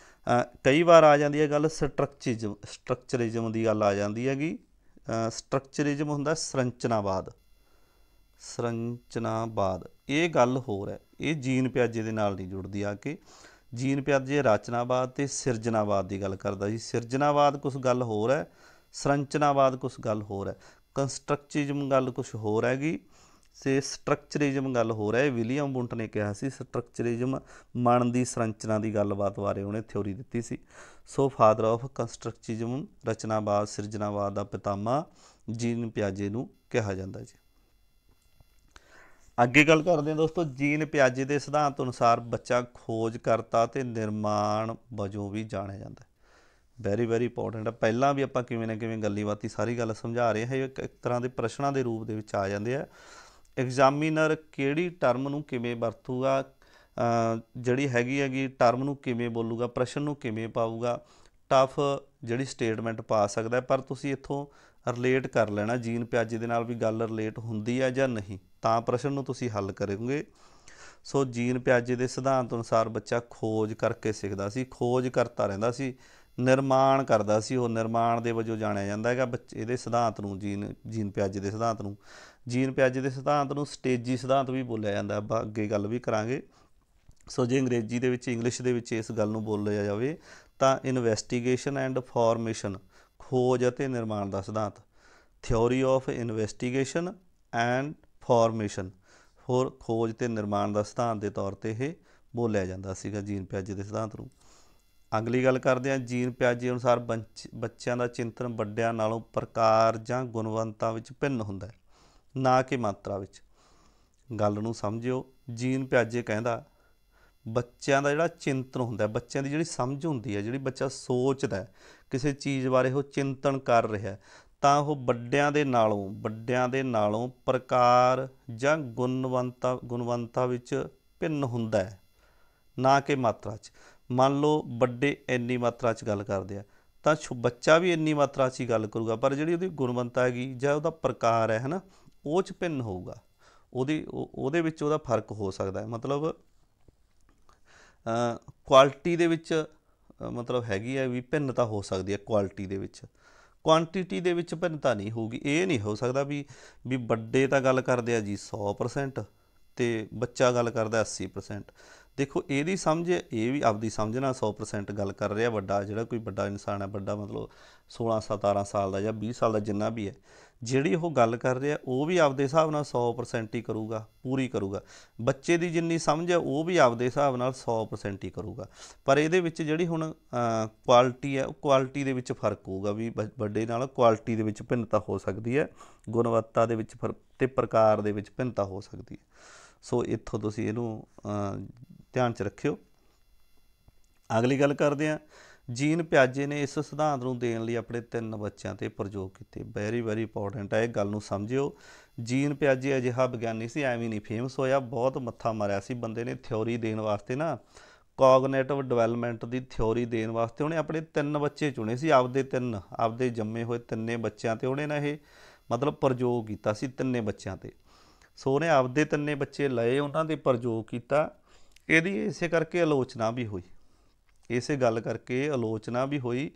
ਕਈ ਵਾਰ ਆ ਜਾਂਦੀ ਹੈ ਗੱਲ ਸਟਰਕਚਰਿਜ਼ਮ ਦੀ ਗੱਲ ਆ ਜਾਂਦੀ ਹੈਗੀ। ਸਟਰਕਚਰਿਜ਼ਮ ਹੁੰਦਾ ਸੰਰਚਨਾਵਾਦ, ਸੰਰਚਨਾਵਾਦ ਇਹ ਗੱਲ ਹੋਰ ਹੈ, ਇਹ ਜੀਨ ਪਿਆਜੇ ਦੇ ਨਾਲ ਨਹੀਂ ਜੁੜਦੀ ਆ ਕੇ। ਜੀਨ ਪਿਆਜੇ ਰਚਨਾਵਾਦ ਅਤੇ ਸਿਰਜਨਾਵਾਦ ਦੀ ਗੱਲ ਕਰਦਾ ਜੀ। ਸਿਰਜਨਾਵਾਦ ਕੁਛ ਗੱਲ ਹੋਰ ਹੈ, ਸੰਰਚਨਾਵਾਦ ਕੁਛ ਗੱਲ ਹੋਰ ਹੈ। ਕੰਸਟਰਕਟਿਜ਼ਮ ਗੱਲ ਕੁਛ ਹੋਰ ਹੈਗੀ ਅਤੇ ਸਟਰਕਚਰਿਜ਼ਮ ਗੱਲ ਹੋਰ ਹੈ। ਵਿਲੀਅਮ ਵੁੰਟ ਨੇ ਕਿਹਾ ਸੀ ਸਟਰਕਚਰਿਜ਼ਮ ਮਨ ਦੀ ਸੰਰਚਨਾ ਦੀ ਗੱਲਬਾਤ ਬਾਰੇ ਉਹਨੇ ਥਿਊਰੀ ਦਿੱਤੀ ਸੀ। ਸੋ father of ਕੰਸਟਰਕਟਿਜ਼ਮ, ਰਚਨਾਵਾਦ, ਸਿਰਜਨਾਵਾਦ the Pitamah jean ਪਿਆਜੇ ਨੂੰ ਕਿਹਾ ਜਾਂਦਾ ਜੀ। ਅੱਗੇ ਗੱਲ ਕਰਦੇ ਹਾਂ ਦੋਸਤੋ, ਜੀਨ ਪਿਆਜੇ ਦੇ ਸਿਧਾਂਤ ਅਨੁਸਾਰ ਬੱਚਾ ਖੋਜਕਰਤਾ ਅਤੇ ਨਿਰਮਾਣ ਵਜੋਂ ਵੀ ਜਾਣਿਆ ਜਾਂਦਾ। ਵੈਰੀ ਵੈਰੀ ਇੰਪੋਰਟੈਂਟ ਹੈ। ਪਹਿਲਾਂ ਵੀ ਆਪਾਂ ਕਿਵੇਂ ਨਾ ਕਿਵੇਂ ਗੱਲੀ ਬਾਤੀ ਸਾਰੀ ਗੱਲ ਸਮਝਾ ਰਹੇ ਹਾਂ, ਇਹ ਇੱਕ ਤਰ੍ਹਾਂ ਦੇ ਪ੍ਰਸ਼ਨਾਂ ਦੇ ਰੂਪ ਦੇ ਵਿੱਚ ਆ ਜਾਂਦੇ ਆ। ਐਗਜ਼ਾਮੀਨਰ ਕਿਹੜੀ ਟਰਮ ਨੂੰ ਕਿਵੇਂ ਵਰਤੂਗਾ, ਜਿਹੜੀ ਹੈਗੀ ਟਰਮ ਨੂੰ ਕਿਵੇਂ ਬੋਲੂਗਾ, ਪ੍ਰਸ਼ਨ ਨੂੰ ਕਿਵੇਂ ਪਾਊਗਾ, ਟਫ ਜਿਹੜੀ ਸਟੇਟਮੈਂਟ ਪਾ ਸਕਦਾ। ਪਰ ਤੁਸੀਂ ਇੱਥੋਂ ਰਿਲੇਟ ਕਰ ਲੈਣਾ ਜੀਨ ਪਿਆਜੇ ਦੇ ਨਾਲ ਵੀ ਗੱਲ ਰਿਲੇਟ ਹੁੰਦੀ ਹੈ ਜਾਂ ਨਹੀਂ, ਤਾਂ ਪ੍ਰਸ਼ਨ ਨੂੰ ਤੁਸੀਂ ਹੱਲ ਕਰੋਗੇ। ਸੋ ਜੀਨ ਪਿਆਜੇ ਦੇ ਸਿਧਾਂਤ ਅਨੁਸਾਰ ਬੱਚਾ ਖੋਜ ਕਰਕੇ ਸਿੱਖਦਾ ਸੀ, ਖੋਜ ਕਰਤਾ ਰਹਿੰਦਾ ਸੀ, ਨਿਰਮਾਣ ਕਰਦਾ ਸੀ, ਉਹ ਨਿਰਮਾਣ ਦੇ ਵਜੋਂ ਜਾਣਿਆ ਜਾਂਦਾ ਹੈਗਾ ਬੱਚੇ ਇਹਦੇ ਸਿਧਾਂਤ ਨੂੰ। ਜੀਨ ਪਿਆਜੇ ਦੇ ਸਿਧਾਂਤ ਨੂੰ, ਜੀਨ ਪਿਆਜੇ ਦੇ ਸਿਧਾਂਤ ਨੂੰ ਸਟੇਜੀ ਸਿਧਾਂਤ ਵੀ ਬੋਲਿਆ ਜਾਂਦਾ। ਆਪਾਂ ਅੱਗੇ ਗੱਲ ਵੀ ਕਰਾਂਗੇ। ਸੋ ਜੇ ਅੰਗਰੇਜ਼ੀ ਦੇ ਵਿੱਚ, ਇੰਗਲਿਸ਼ ਦੇ ਵਿੱਚ ਇਸ ਗੱਲ ਨੂੰ ਬੋਲਿਆ ਜਾਵੇ ਤਾਂ ਇਨਵੈਸਟੀਗੇਸ਼ਨ ਐਂਡ ਫਾਰਮੇਸ਼ਨ, ਖੋਜ ਅਤੇ ਨਿਰਮਾਣ ਦਾ ਸਿਧਾਂਤ। Theory of investigation and formation, ਹੋਰ ਖੋਜ ਅਤੇ ਨਿਰਮਾਣ ਦਾ ਸਿਧਾਂਤ ਦੇ ਤੌਰ 'ਤੇ ਇਹ ਬੋਲਿਆ ਜਾਂਦਾ ਸੀਗਾ ਜੀਨ ਪਿਆਜੇ ਦੇ ਸਿਧਾਂਤ ਨੂੰ। ਅਗਲੀ ਗੱਲ ਕਰਦੇ ਹਾਂ, ਜੀਨ ਪਿਆਜੇ ਅਨੁਸਾਰ ਬੱਚਿਆਂ ਦਾ ਚਿੰਤਨ ਵੱਡਿਆਂ ਨਾਲੋਂ ਪ੍ਰਕਾਰ ਜਾਂ ਗੁਣਵੰਤਾ ਵਿੱਚ ਭਿੰਨ ਹੁੰਦਾ, ਨਾ ਕਿ ਮਾਤਰਾ ਵਿੱਚ। ਗੱਲ ਨੂੰ ਸਮਝਿਓ, ਜੀਨ ਪਿਆਜੇ ਕਹਿੰਦਾ ਬੱਚਿਆਂ ਦਾ ਜਿਹੜਾ ਚਿੰਤਨ ਹੁੰਦਾ, ਬੱਚਿਆਂ ਦੀ ਜਿਹੜੀ ਸਮਝ ਹੁੰਦੀ ਹੈ, ਜਿਹੜੀ ਬੱਚਾ ਸੋਚਦਾ ਕਿਸੇ ਚੀਜ਼ ਬਾਰੇ, ਉਹ ਚਿੰਤਨ ਕਰ ਰਿਹਾ, ਤਾਂ ਉਹ ਵੱਡਿਆਂ ਦੇ ਨਾਲੋਂ ਪ੍ਰਕਾਰ ਜਾਂ ਗੁਣਵੰਤਾ ਵਿੱਚ ਭਿੰਨ ਹੁੰਦਾ ਹੈ, ਨਾ ਕਿ ਮਾਤਰਾ 'ਚ। ਮੰਨ ਲਓ ਵੱਡੇ ਇੰਨੀ ਮਾਤਰਾ 'ਚ ਗੱਲ ਕਰਦੇ ਆ, ਤਾਂ ਬੱਚਾ ਵੀ ਇੰਨੀ ਮਾਤਰਾ 'ਚ ਹੀ ਗੱਲ ਕਰੂਗਾ, ਪਰ ਜਿਹੜੀ ਉਹਦੀ ਗੁਣਵੰਤਾ ਹੈਗੀ ਜਾਂ ਉਹਦਾ ਪ੍ਰਕਾਰ ਹੈ ਨਾ, ਉਹ 'ਚ ਭਿੰਨ ਹੋਊਗਾ। ਉਹਦੇ ਵਿੱਚ ਉਹਦਾ ਫਰਕ ਹੋ ਸਕਦਾ ਹੈ। ਮਤਲਬ ਕੁਆਲਿਟੀ ਦੇ ਵਿੱਚ ਮਤਲਬ ਹੈਗੀ ਹੈ ਵੀ ਭਿੰਨਤਾ ਹੋ ਸਕਦੀ ਹੈ ਕੁਆਲਿਟੀ ਦੇ ਵਿੱਚ, ਕੁਆਂਟੀਟੀ ਦੇ ਵਿੱਚ ਭਿੰਨਤਾ ਨਹੀਂ ਹੋਊਗੀ। ਇਹ ਨਹੀਂ ਹੋ ਸਕਦਾ ਵੀ ਵੱਡੇ ਤਾਂ ਗੱਲ ਕਰਦੇ ਆ ਜੀ 100% ਅਤੇ ਬੱਚਾ ਗੱਲ ਕਰਦਾ 80%। ਦੇਖੋ ਇਹਦੀ ਸਮਝ, ਇਹ ਵੀ ਆਪਦੀ ਸਮਝ ਨਾਲ 100% ਗੱਲ ਕਰ ਰਿਹਾ ਵੱਡਾ, ਜਿਹੜਾ ਕੋਈ ਵੱਡਾ ਇਨਸਾਨ ਹੈ, ਵੱਡਾ ਮਤਲਬ 16-17 ਸਾਲ ਦਾ ਜਾਂ 20 ਸਾਲ ਦਾ ਜਿੰਨਾ ਵੀ ਹੈ, ਜਿਹੜੀ ਉਹ ਗੱਲ ਕਰ ਰਿਹਾ ਉਹ ਵੀ ਆਪਦੇ ਹਿਸਾਬ ਨਾਲ 100% ਹੀ ਕਰੂਗਾ, ਪੂਰੀ ਕਰੂਗਾ। ਬੱਚੇ ਦੀ ਜਿੰਨੀ ਸਮਝ ਹੈ ਉਹ ਵੀ ਆਪਦੇ ਹਿਸਾਬ ਨਾਲ 100% ਹੀ ਕਰੂਗਾ। ਪਰ ਇਹਦੇ ਵਿੱਚ ਜਿਹੜੀ ਹੁਣ ਕੁਆਲਿਟੀ ਹੈ, ਉਹ ਕੁਆਲਿਟੀ ਦੇ ਵਿੱਚ ਫਰਕ ਹੋਊਗਾ ਵੀ ਵੱਡੇ ਨਾਲ ਕੁਆਲਿਟੀ ਦੇ ਵਿੱਚ ਭਿੰਨਤਾ ਹੋ ਸਕਦੀ ਹੈ, ਗੁਣਵੱਤਾ ਦੇ ਵਿੱਚ ਅਤੇ ਪ੍ਰਕਾਰ ਦੇ ਵਿੱਚ ਭਿੰਨਤਾ ਹੋ ਸਕਦੀ ਹੈ। ਸੋ ਇੱਥੋਂ ਤੁਸੀਂ ਇਹਨੂੰ ਧਿਆਨ 'ਚ ਰੱਖਿਓ। ਅਗਲੀ ਗੱਲ ਕਰਦੇ ਹਾਂ, ਜੀਨ ਪਿਆਜੇ ਨੇ ਇਸ ਸਿਧਾਂਤ ਨੂੰ ਦੇਣ ਲਈ ਆਪਣੇ 3 ਬੱਚਿਆਂ 'ਤੇ ਪ੍ਰਯੋਗ ਕੀਤੇ। ਵੈਰੀ ਵੈਰੀ ਇੰਪੋਰਟੈਂਟ ਹੈ, ਇਹ ਗੱਲ ਨੂੰ ਸਮਝਿਓ। ਜੀਨ ਪਿਆਜੇ ਅਜਿਹਾ ਵਿਗਿਆਨੀ ਸੀ, ਐਵੇਂ ਨਹੀਂ ਫੇਮਸ ਹੋਇਆ, ਬਹੁਤ ਮੱਥਾ ਮਾਰਿਆ ਸੀ ਬੰਦੇ ਨੇ ਥਿਓਰੀ ਦੇਣ ਵਾਸਤੇ ਨਾ, ਕੋਗਨੇਟਿਵ ਡਿਵੈਲਪਮੈਂਟ ਦੀ ਥਿਓਰੀ ਦੇਣ ਵਾਸਤੇ ਉਹਨੇ ਆਪਣੇ 3 ਬੱਚੇ ਚੁਣੇ ਸੀ, ਆਪਦੇ ਜੰਮੇ ਹੋਏ 3 ਬੱਚਿਆਂ 'ਤੇ ਉਹਨੇ ਨਾ ਇਹ ਮਤਲਬ ਪ੍ਰਯੋਗ ਕੀਤਾ ਸੀ 3 ਬੱਚਿਆਂ 'ਤੇ। ਸੋ ਉਹਨੇ ਆਪਦੇ 3 ਬੱਚੇ ਲਏ, ਉਹਨਾਂ 'ਤੇ ਪ੍ਰਯੋਗ ਕੀਤਾ। ਇਹਦੀ ਇਸੇ ਕਰਕੇ ਆਲੋਚਨਾ ਵੀ ਹੋਈ, ਇਸੇ ਗੱਲ ਕਰਕੇ ਆਲੋਚਨਾ ਵੀ ਹੋਈ।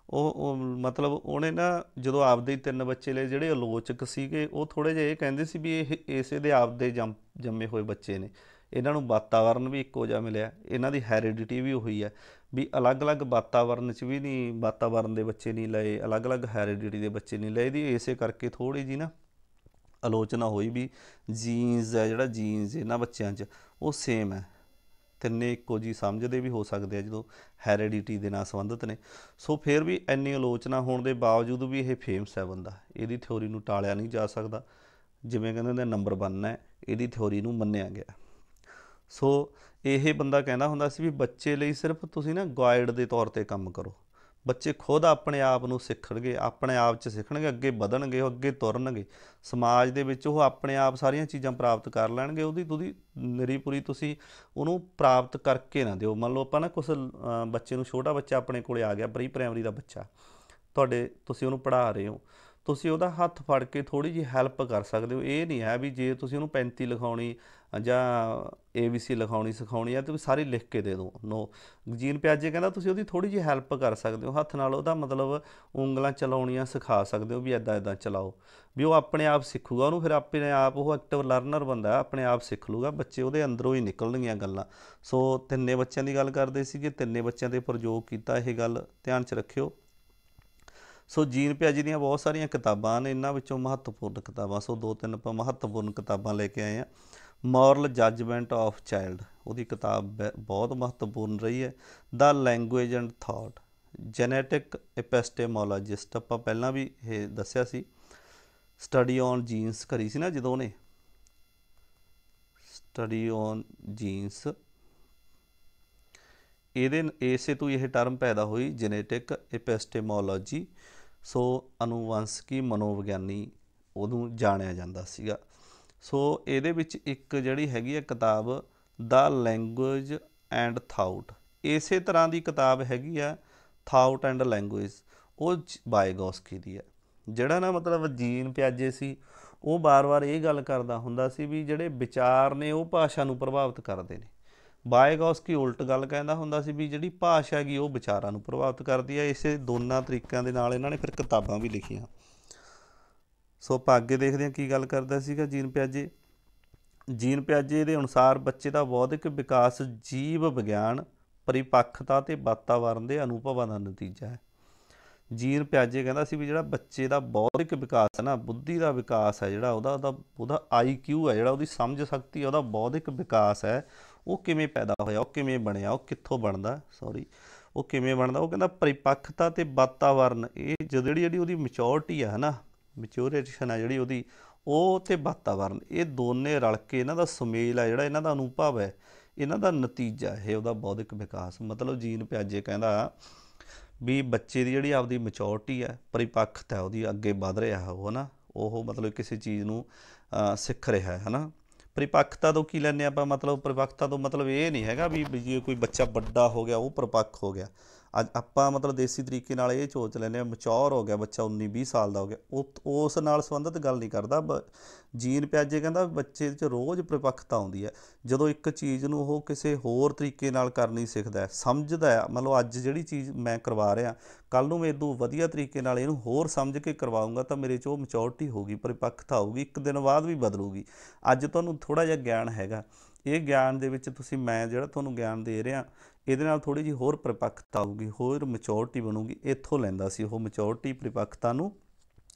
ਉਹ ਮਤਲਬ ਉਹਨੇ ਨਾ ਜਦੋਂ ਆਪਦੇ 3 ਬੱਚੇ ਲਏ, ਜਿਹੜੇ ਆਲੋਚਕ ਸੀਗੇ ਉਹ ਥੋੜ੍ਹੇ ਜਿਹੇ ਇਹ ਕਹਿੰਦੇ ਸੀ ਵੀ ਇਹ ਇਸੇ ਦੇ ਆਪਦੇ ਜੰਮੇ ਹੋਏ ਬੱਚੇ ਨੇ, ਇਹਨਾਂ ਨੂੰ ਵਾਤਾਵਰਨ ਵੀ ਇੱਕੋ ਜਿਹਾ ਮਿਲਿਆ, ਇਹਨਾਂ ਦੀ ਹੈਰੀਡਿਟੀ ਵੀ ਉਹੀ ਹੈ, ਵੀ ਅਲੱਗ-ਅਲੱਗ ਵਾਤਾਵਰਨ 'ਚ ਵੀ ਨਹੀਂ, ਵਾਤਾਵਰਨ ਦੇ ਬੱਚੇ ਨਹੀਂ ਲਏ, ਅਲੱਗ-ਅਲੱਗ ਹੈਰੀਡਿਟੀ ਦੇ ਬੱਚੇ ਨਹੀਂ ਲਏ। ਇਹਦੀ ਇਸੇ ਕਰਕੇ ਥੋੜ੍ਹੀ ਜਿਹੀ ਨਾ ਆਲੋਚਨਾ ਹੋਈ ਵੀ ਜੀਨਸ ਹੈ, ਜਿਹੜਾ ਜੀਨਸ ਇਹਨਾਂ ਬੱਚਿਆਂ 'ਚ ਉਹ ਸੇਮ ਹੈ, 3 ਇੱਕੋ ਜਿਹੀ ਸਮਝਦੇ ਵੀ ਹੋ ਸਕਦੇ ਆ ਜਦੋਂ ਹੈਰੀਡਿਟੀ ਦੇ ਨਾਲ ਸੰਬੰਧਿਤ ਨੇ। ਸੋ ਫਿਰ ਵੀ ਇੰਨੀ ਆਲੋਚਨਾ ਹੋਣ ਦੇ ਬਾਵਜੂਦ ਵੀ ਇਹ ਫੇਮਸ ਹੈ ਬੰਦਾ, ਇਹਦੀ ਥਿਓਰੀ ਨੂੰ ਟਾਲਿਆ ਨਹੀਂ ਜਾ ਸਕਦਾ। ਜਿਵੇਂ ਕਹਿੰਦੇ ਹੁੰਦੇ ਨੰਬਰ 1 ਹੈ, ਇਹਦੀ ਥਿਓਰੀ ਨੂੰ ਮੰਨਿਆ ਗਿਆ। ਸੋ ਇਹ ਬੰਦਾ ਕਹਿੰਦਾ ਹੁੰਦਾ ਸੀ ਵੀ ਬੱਚੇ ਲਈ ਸਿਰਫ ਤੁਸੀਂ ਨਾ ਗਾਈਡ ਦੇ ਤੌਰ 'ਤੇ ਕੰਮ ਕਰੋ, ਬੱਚੇ ਖੁਦ ਆਪਣੇ ਆਪ ਨੂੰ ਸਿੱਖਣਗੇ, ਆਪਣੇ ਆਪ 'ਚ ਸਿੱਖਣਗੇ, ਅੱਗੇ ਵਧਣਗੇ, ਉਹ ਅੱਗੇ ਤੁਰਨਗੇ ਸਮਾਜ ਦੇ ਵਿੱਚ, ਉਹ ਆਪਣੇ ਆਪ ਸਾਰੀਆਂ ਚੀਜ਼ਾਂ ਪ੍ਰਾਪਤ ਕਰ ਲੈਣਗੇ। ਉਹਦੀ ਨਿਰੀ-ਪੂਰੀ ਤੁਸੀਂ ਉਹਨੂੰ ਪ੍ਰਾਪਤ ਕਰਕੇ ਨਾ ਦਿਓ। ਮੰਨ ਲਓ ਆਪਾਂ ਨਾ ਕੁਛ ਬੱਚੇ ਨੂੰ, ਛੋਟਾ ਬੱਚਾ ਆਪਣੇ ਕੋਲ ਆ ਗਿਆ, ਪ੍ਰੀ ਪ੍ਰਾਇਮਰੀ ਦਾ ਬੱਚਾ, ਤੁਸੀਂ ਉਹਨੂੰ ਪੜ੍ਹਾ ਰਹੇ ਹੋ, ਤੁਸੀਂ ਉਹਦਾ ਹੱਥ ਫੜ ਕੇ ਥੋੜ੍ਹੀ ਜਿਹੀ ਹੈਲਪ ਕਰ ਸਕਦੇ ਹੋ। ਇਹ ਨਹੀਂ ਹੈ ਵੀ ਜੇ ਤੁਸੀਂ ਉਹਨੂੰ 35 ਲਿਖਾਉਣੀ ਜਾਂ ABC ਸਿਖਾਉਣੀ ਹੈ ਤਾਂ ਸਾਰੀ ਲਿਖ ਕੇ ਦੇ ਦਿਓ, ਨੋ। ਜੀਨ ਪਿਆਜੇ ਕਹਿੰਦਾ ਤੁਸੀਂ ਉਹਦੀ ਥੋੜ੍ਹੀ ਜਿਹੀ ਹੈਲਪ ਕਰ ਸਕਦੇ ਹੋ, ਹੱਥ ਨਾਲ ਉਹਦਾ ਮਤਲਬ ਉਂਗਲਾਂ ਚਲਾਉਣੀਆਂ ਸਿਖਾ ਸਕਦੇ ਹੋ ਵੀ ਇੱਦਾਂ ਚਲਾਓ, ਵੀ ਉਹ ਆਪਣੇ ਆਪ ਸਿੱਖੂਗਾ। ਉਹਨੂੰ ਫਿਰ ਆਪਣੇ ਆਪ, ਉਹ ਐਕਟਿਵ ਲਰਨਰ ਬੰਦਾ, ਆਪਣੇ ਆਪ ਸਿੱਖ ਲੂਗਾ, ਬੱਚੇ ਉਹਦੇ ਅੰਦਰੋਂ ਹੀ ਨਿਕਲਣਗੀਆਂ ਗੱਲਾਂ। ਸੋ 3 ਬੱਚਿਆਂ ਦੀ ਗੱਲ ਕਰਦੇ ਸੀਗੇ, 3 ਬੱਚਿਆਂ 'ਤੇ ਪ੍ਰਯੋਗ ਕੀਤਾ, ਇਹ ਗੱਲ ਧਿਆਨ 'ਚ ਰੱਖਿਓ। ਸੋ ਜੀਨ ਪਿਆਜੇ ਦੀਆਂ ਬਹੁਤ ਸਾਰੀਆਂ ਕਿਤਾਬਾਂ ਨੇ, ਇਹਨਾਂ ਵਿੱਚੋਂ ਮਹੱਤਵਪੂਰਨ ਕਿਤਾਬਾਂ, ਸੋ 2-3 ਆਪਾਂ ਮਹੱਤਵਪੂਰਨ ਕਿਤਾਬਾਂ ਲੈ ਕੇ ਆਏ ਹਾਂ। ਮੋਰਲ ਜੱਜਮੈਂਟ ਆਫ ਚਾਈਲਡ, ਉਹਦੀ ਕਿਤਾਬ ਬਹੁਤ ਮਹੱਤਵਪੂਰਨ ਰਹੀ ਹੈ। The language and thought, genetic epistemologist, ਆਪਾਂ ਪਹਿਲਾਂ ਵੀ ਇਹ ਦੱਸਿਆ ਸੀ, ਸਟੱਡੀ ਔਨ ਜੀਨਸ ਕਰੀ ਸੀ ਨਾ ਜਦੋਂ ਉਹਨੇ, ਸਟੱਡੀ ਔਨ ਜੀਨਸ, ਇਸੇ ਤੋਂ ਇਹ ਟਰਮ ਪੈਦਾ ਹੋਈ ਜੈਨੇਟਿਕ ਐਪਿਸਟੇਮੋਲੋਜੀ। ਸੋ ਅਨੁਵੰਸ਼ਕੀ ਮਨੋਵਿਗਿਆਨੀ ਉਹਨੂੰ ਜਾਣਿਆ ਜਾਂਦਾ ਸੀਗਾ। ਸੋ ਇਹਦੇ ਵਿੱਚ ਇੱਕ ਜਿਹੜੀ ਹੈਗੀ ਹੈ ਕਿਤਾਬ ਦ ਲੈਂਗੁਏਜ ਐਂਡ ਥਾਊਟ, ਇਸੇ ਤਰ੍ਹਾਂ ਦੀ ਕਿਤਾਬ ਹੈਗੀ ਆ ਥਾਊਟ ਐਂਡ ਲੈਂਗੁਏਜ, ਉਹ ਵਾਈਗੋਸਕੀ ਦੀ ਹੈ। ਜਿਹੜਾ ਨਾ ਮਤਲਬ ਜੀਨ ਪਿਆਜੇ ਸੀ, ਉਹ ਵਾਰ-ਵਾਰ ਇਹ ਗੱਲ ਕਰਦਾ ਹੁੰਦਾ ਸੀ ਵੀ ਜਿਹੜੇ ਵਿਚਾਰ ਨੇ ਉਹ ਭਾਸ਼ਾ ਨੂੰ ਪ੍ਰਭਾਵਿਤ ਕਰਦੇ ਨੇ। ਵਾਈਗੋਸਕੀ ਉਲਟ ਗੱਲ ਕਹਿੰਦਾ ਹੁੰਦਾ ਸੀ ਵੀ ਜਿਹੜੀ ਭਾਸ਼ਾ ਹੈਗੀ ਉਹ ਵਿਚਾਰਾਂ ਨੂੰ ਪ੍ਰਭਾਵਿਤ ਕਰਦੀ ਹੈ। ਇਸੇ ਦੋਨਾਂ ਤਰੀਕਿਆਂ ਦੇ ਨਾਲ ਇਹਨਾਂ ਨੇ ਫਿਰ ਕਿਤਾਬਾਂ ਵੀ ਲਿਖੀਆਂ। ਸੋ ਆਪਾਂ ਅੱਗੇ ਦੇਖਦੇ ਹਾਂ ਕੀ ਗੱਲ ਕਰਦਾ ਸੀਗਾ ਜੀਨ ਪਿਆਜੇ। ਜੀਨ ਪਿਆਜੇ ਦੇ ਅਨੁਸਾਰ ਬੱਚੇ ਦਾ ਬੌਧਿਕ ਵਿਕਾਸ ਜੀਵ ਵਿਗਿਆਨ, ਪਰਿਪੱਖਤਾ ਅਤੇ ਵਾਤਾਵਰਨ ਦੇ ਅਨੁਭਵਾਂ ਦਾ ਨਤੀਜਾ ਹੈ। ਜੀਨ ਪਿਆਜੇ ਕਹਿੰਦਾ ਸੀ ਵੀ ਜਿਹੜਾ ਬੱਚੇ ਦਾ ਬੌਧਿਕ ਵਿਕਾਸ ਹੈ ਨਾ, ਬੁੱਧੀ ਦਾ ਵਿਕਾਸ ਹੈ ਜਿਹੜਾ, ਉਹਦਾ IQ ਹੈ ਜਿਹੜਾ, ਉਹਦੀ ਸਮਝ ਸ਼ਕਤੀ ਹੈ, ਉਹਦਾ ਬੌਧਿਕ ਵਿਕਾਸ ਹੈ, ਉਹ ਕਿਵੇਂ ਪੈਦਾ ਹੋਇਆ, ਉਹ ਕਿਵੇਂ ਬਣਿਆ, ਉਹ ਕਿੱਥੋਂ ਬਣਦਾ, ਉਹ ਕਿਵੇਂ ਬਣਦਾ। ਉਹ ਕਹਿੰਦਾ ਪਰਿਪੱਖਤਾ ਅਤੇ ਵਾਤਾਵਰਨ, ਇਹ ਜਿਹੜੀ ਉਹਦੀ ਮੈਚੋਰਿਟੀ ਹੈ ਨਾ, ਮੈਚੋਰੇਸ਼ਨ ਹੈ ਜਿਹੜੀ ਉਹਦੀ, ਉਹ ਅਤੇ ਵਾਤਾਵਰਨ, ਇਹ ਦੋਨੇ ਰਲ ਕੇ ਇਹਨਾਂ ਦਾ ਸੁਮੇਲ ਹੈ ਜਿਹੜਾ, ਇਹਨਾਂ ਦਾ ਅਨੁਭਵ ਹੈ, ਇਹਨਾਂ ਦਾ ਨਤੀਜਾ ਇਹ ਉਹਦਾ ਬੌਧਿਕ ਵਿਕਾਸ। ਮਤਲਬ ਜੀਨ ਪਿਆਜੇ ਕਹਿੰਦਾ ਵੀ ਬੱਚੇ ਦੀ ਜਿਹੜੀ ਆਪਦੀ ਮੈਚੋਰਿਟੀ ਹੈ, ਪਰਿਪੱਖਤਾ ਉਹਦੀ, ਅੱਗੇ ਵੱਧ ਰਿਹਾ ਉਹ, ਹੈ ਨਾ, ਉਹ ਮਤਲਬ ਕਿਸੇ ਚੀਜ਼ ਨੂੰ ਸਿੱਖ ਰਿਹਾ ਹੈ ਨਾ। ਪਰਿਪੱਖਤਾ ਤੋਂ ਕੀ ਲੈਂਦੇ ਆਪਾਂ, ਮਤਲਬ ਪਰਿਪੱਖਤਾ ਤੋਂ ਮਤਲਬ ਇਹ ਨਹੀਂ ਹੈਗਾ ਵੀ ਜੇ ਕੋਈ ਬੱਚਾ ਵੱਡਾ ਹੋ ਗਿਆ ਉਹ ਪਰਿਪੱਖ ਹੋ ਗਿਆ। ਅੱਜ ਆਪਾਂ ਮਤਲਬ ਦੇਸੀ ਤਰੀਕੇ ਨਾਲ ਇਹ ਸੋਚ ਲੈਂਦੇ ਹਾਂ ਮਚੌਰ ਹੋ ਗਿਆ ਬੱਚਾ 19-20 ਸਾਲ ਦਾ ਹੋ ਗਿਆ, ਉਸ ਨਾਲ ਸੰਬੰਧਿਤ ਗੱਲ ਨਹੀਂ ਕਰਦਾ। ਜੀਨ ਪਿਆਜੇ ਕਹਿੰਦਾ ਬੱਚੇ 'ਚ ਰੋਜ਼ ਪਰਿਪੱਕਤਾ ਆਉਂਦੀ ਹੈ ਜਦੋਂ ਇੱਕ ਚੀਜ਼ ਨੂੰ ਉਹ ਕਿਸੇ ਹੋਰ ਤਰੀਕੇ ਨਾਲ ਕਰਨੀ ਸਿੱਖਦਾ, ਸਮਝਦਾ ਹੈ। ਮਤਲਬ ਅੱਜ ਜਿਹੜੀ ਚੀਜ਼ ਮੈਂ ਕਰਵਾ ਰਿਹਾ, ਕੱਲ੍ਹ ਨੂੰ ਮੈਂ ਇਦੋਂ ਵਧੀਆ ਤਰੀਕੇ ਨਾਲ ਇਹਨੂੰ ਹੋਰ ਸਮਝ ਕੇ ਕਰਵਾਊਂਗਾ ਤਾਂ ਮੇਰੇ 'ਚ ਉਹ ਮਚੋਰਟੀ ਹੋਊਗੀ, ਪਰਿਪੱਕਤਾ ਹੋਊਗੀ, ਇੱਕ ਦਿਨ ਬਾਅਦ ਵੀ ਬਦਲੂਗੀ। ਅੱਜ ਤੁਹਾਨੂੰ ਥੋੜ੍ਹਾ ਜਿਹਾ ਗਿਆਨ ਹੈਗਾ, ਇਹ ਗਿਆਨ ਦੇ ਵਿੱਚ ਤੁਸੀਂ, ਮੈਂ ਜਿਹੜਾ ਤੁਹਾਨੂੰ ਗਿਆਨ ਦੇ ਰਿਹਾ, ਇਹਦੇ ਨਾਲ ਥੋੜ੍ਹੀ ਜਿਹੀ ਹੋਰ ਪਰਿਪੱਕਤਾ ਆਊਗੀ, ਹੋਰ ਮਚੋਰਟੀ ਬਣੂਗੀ। ਇੱਥੋਂ ਲੈਂਦਾ ਸੀ ਉਹ ਮਚੋਰਟੀ, ਪਰਿਪੱਕਤਾ ਨੂੰ।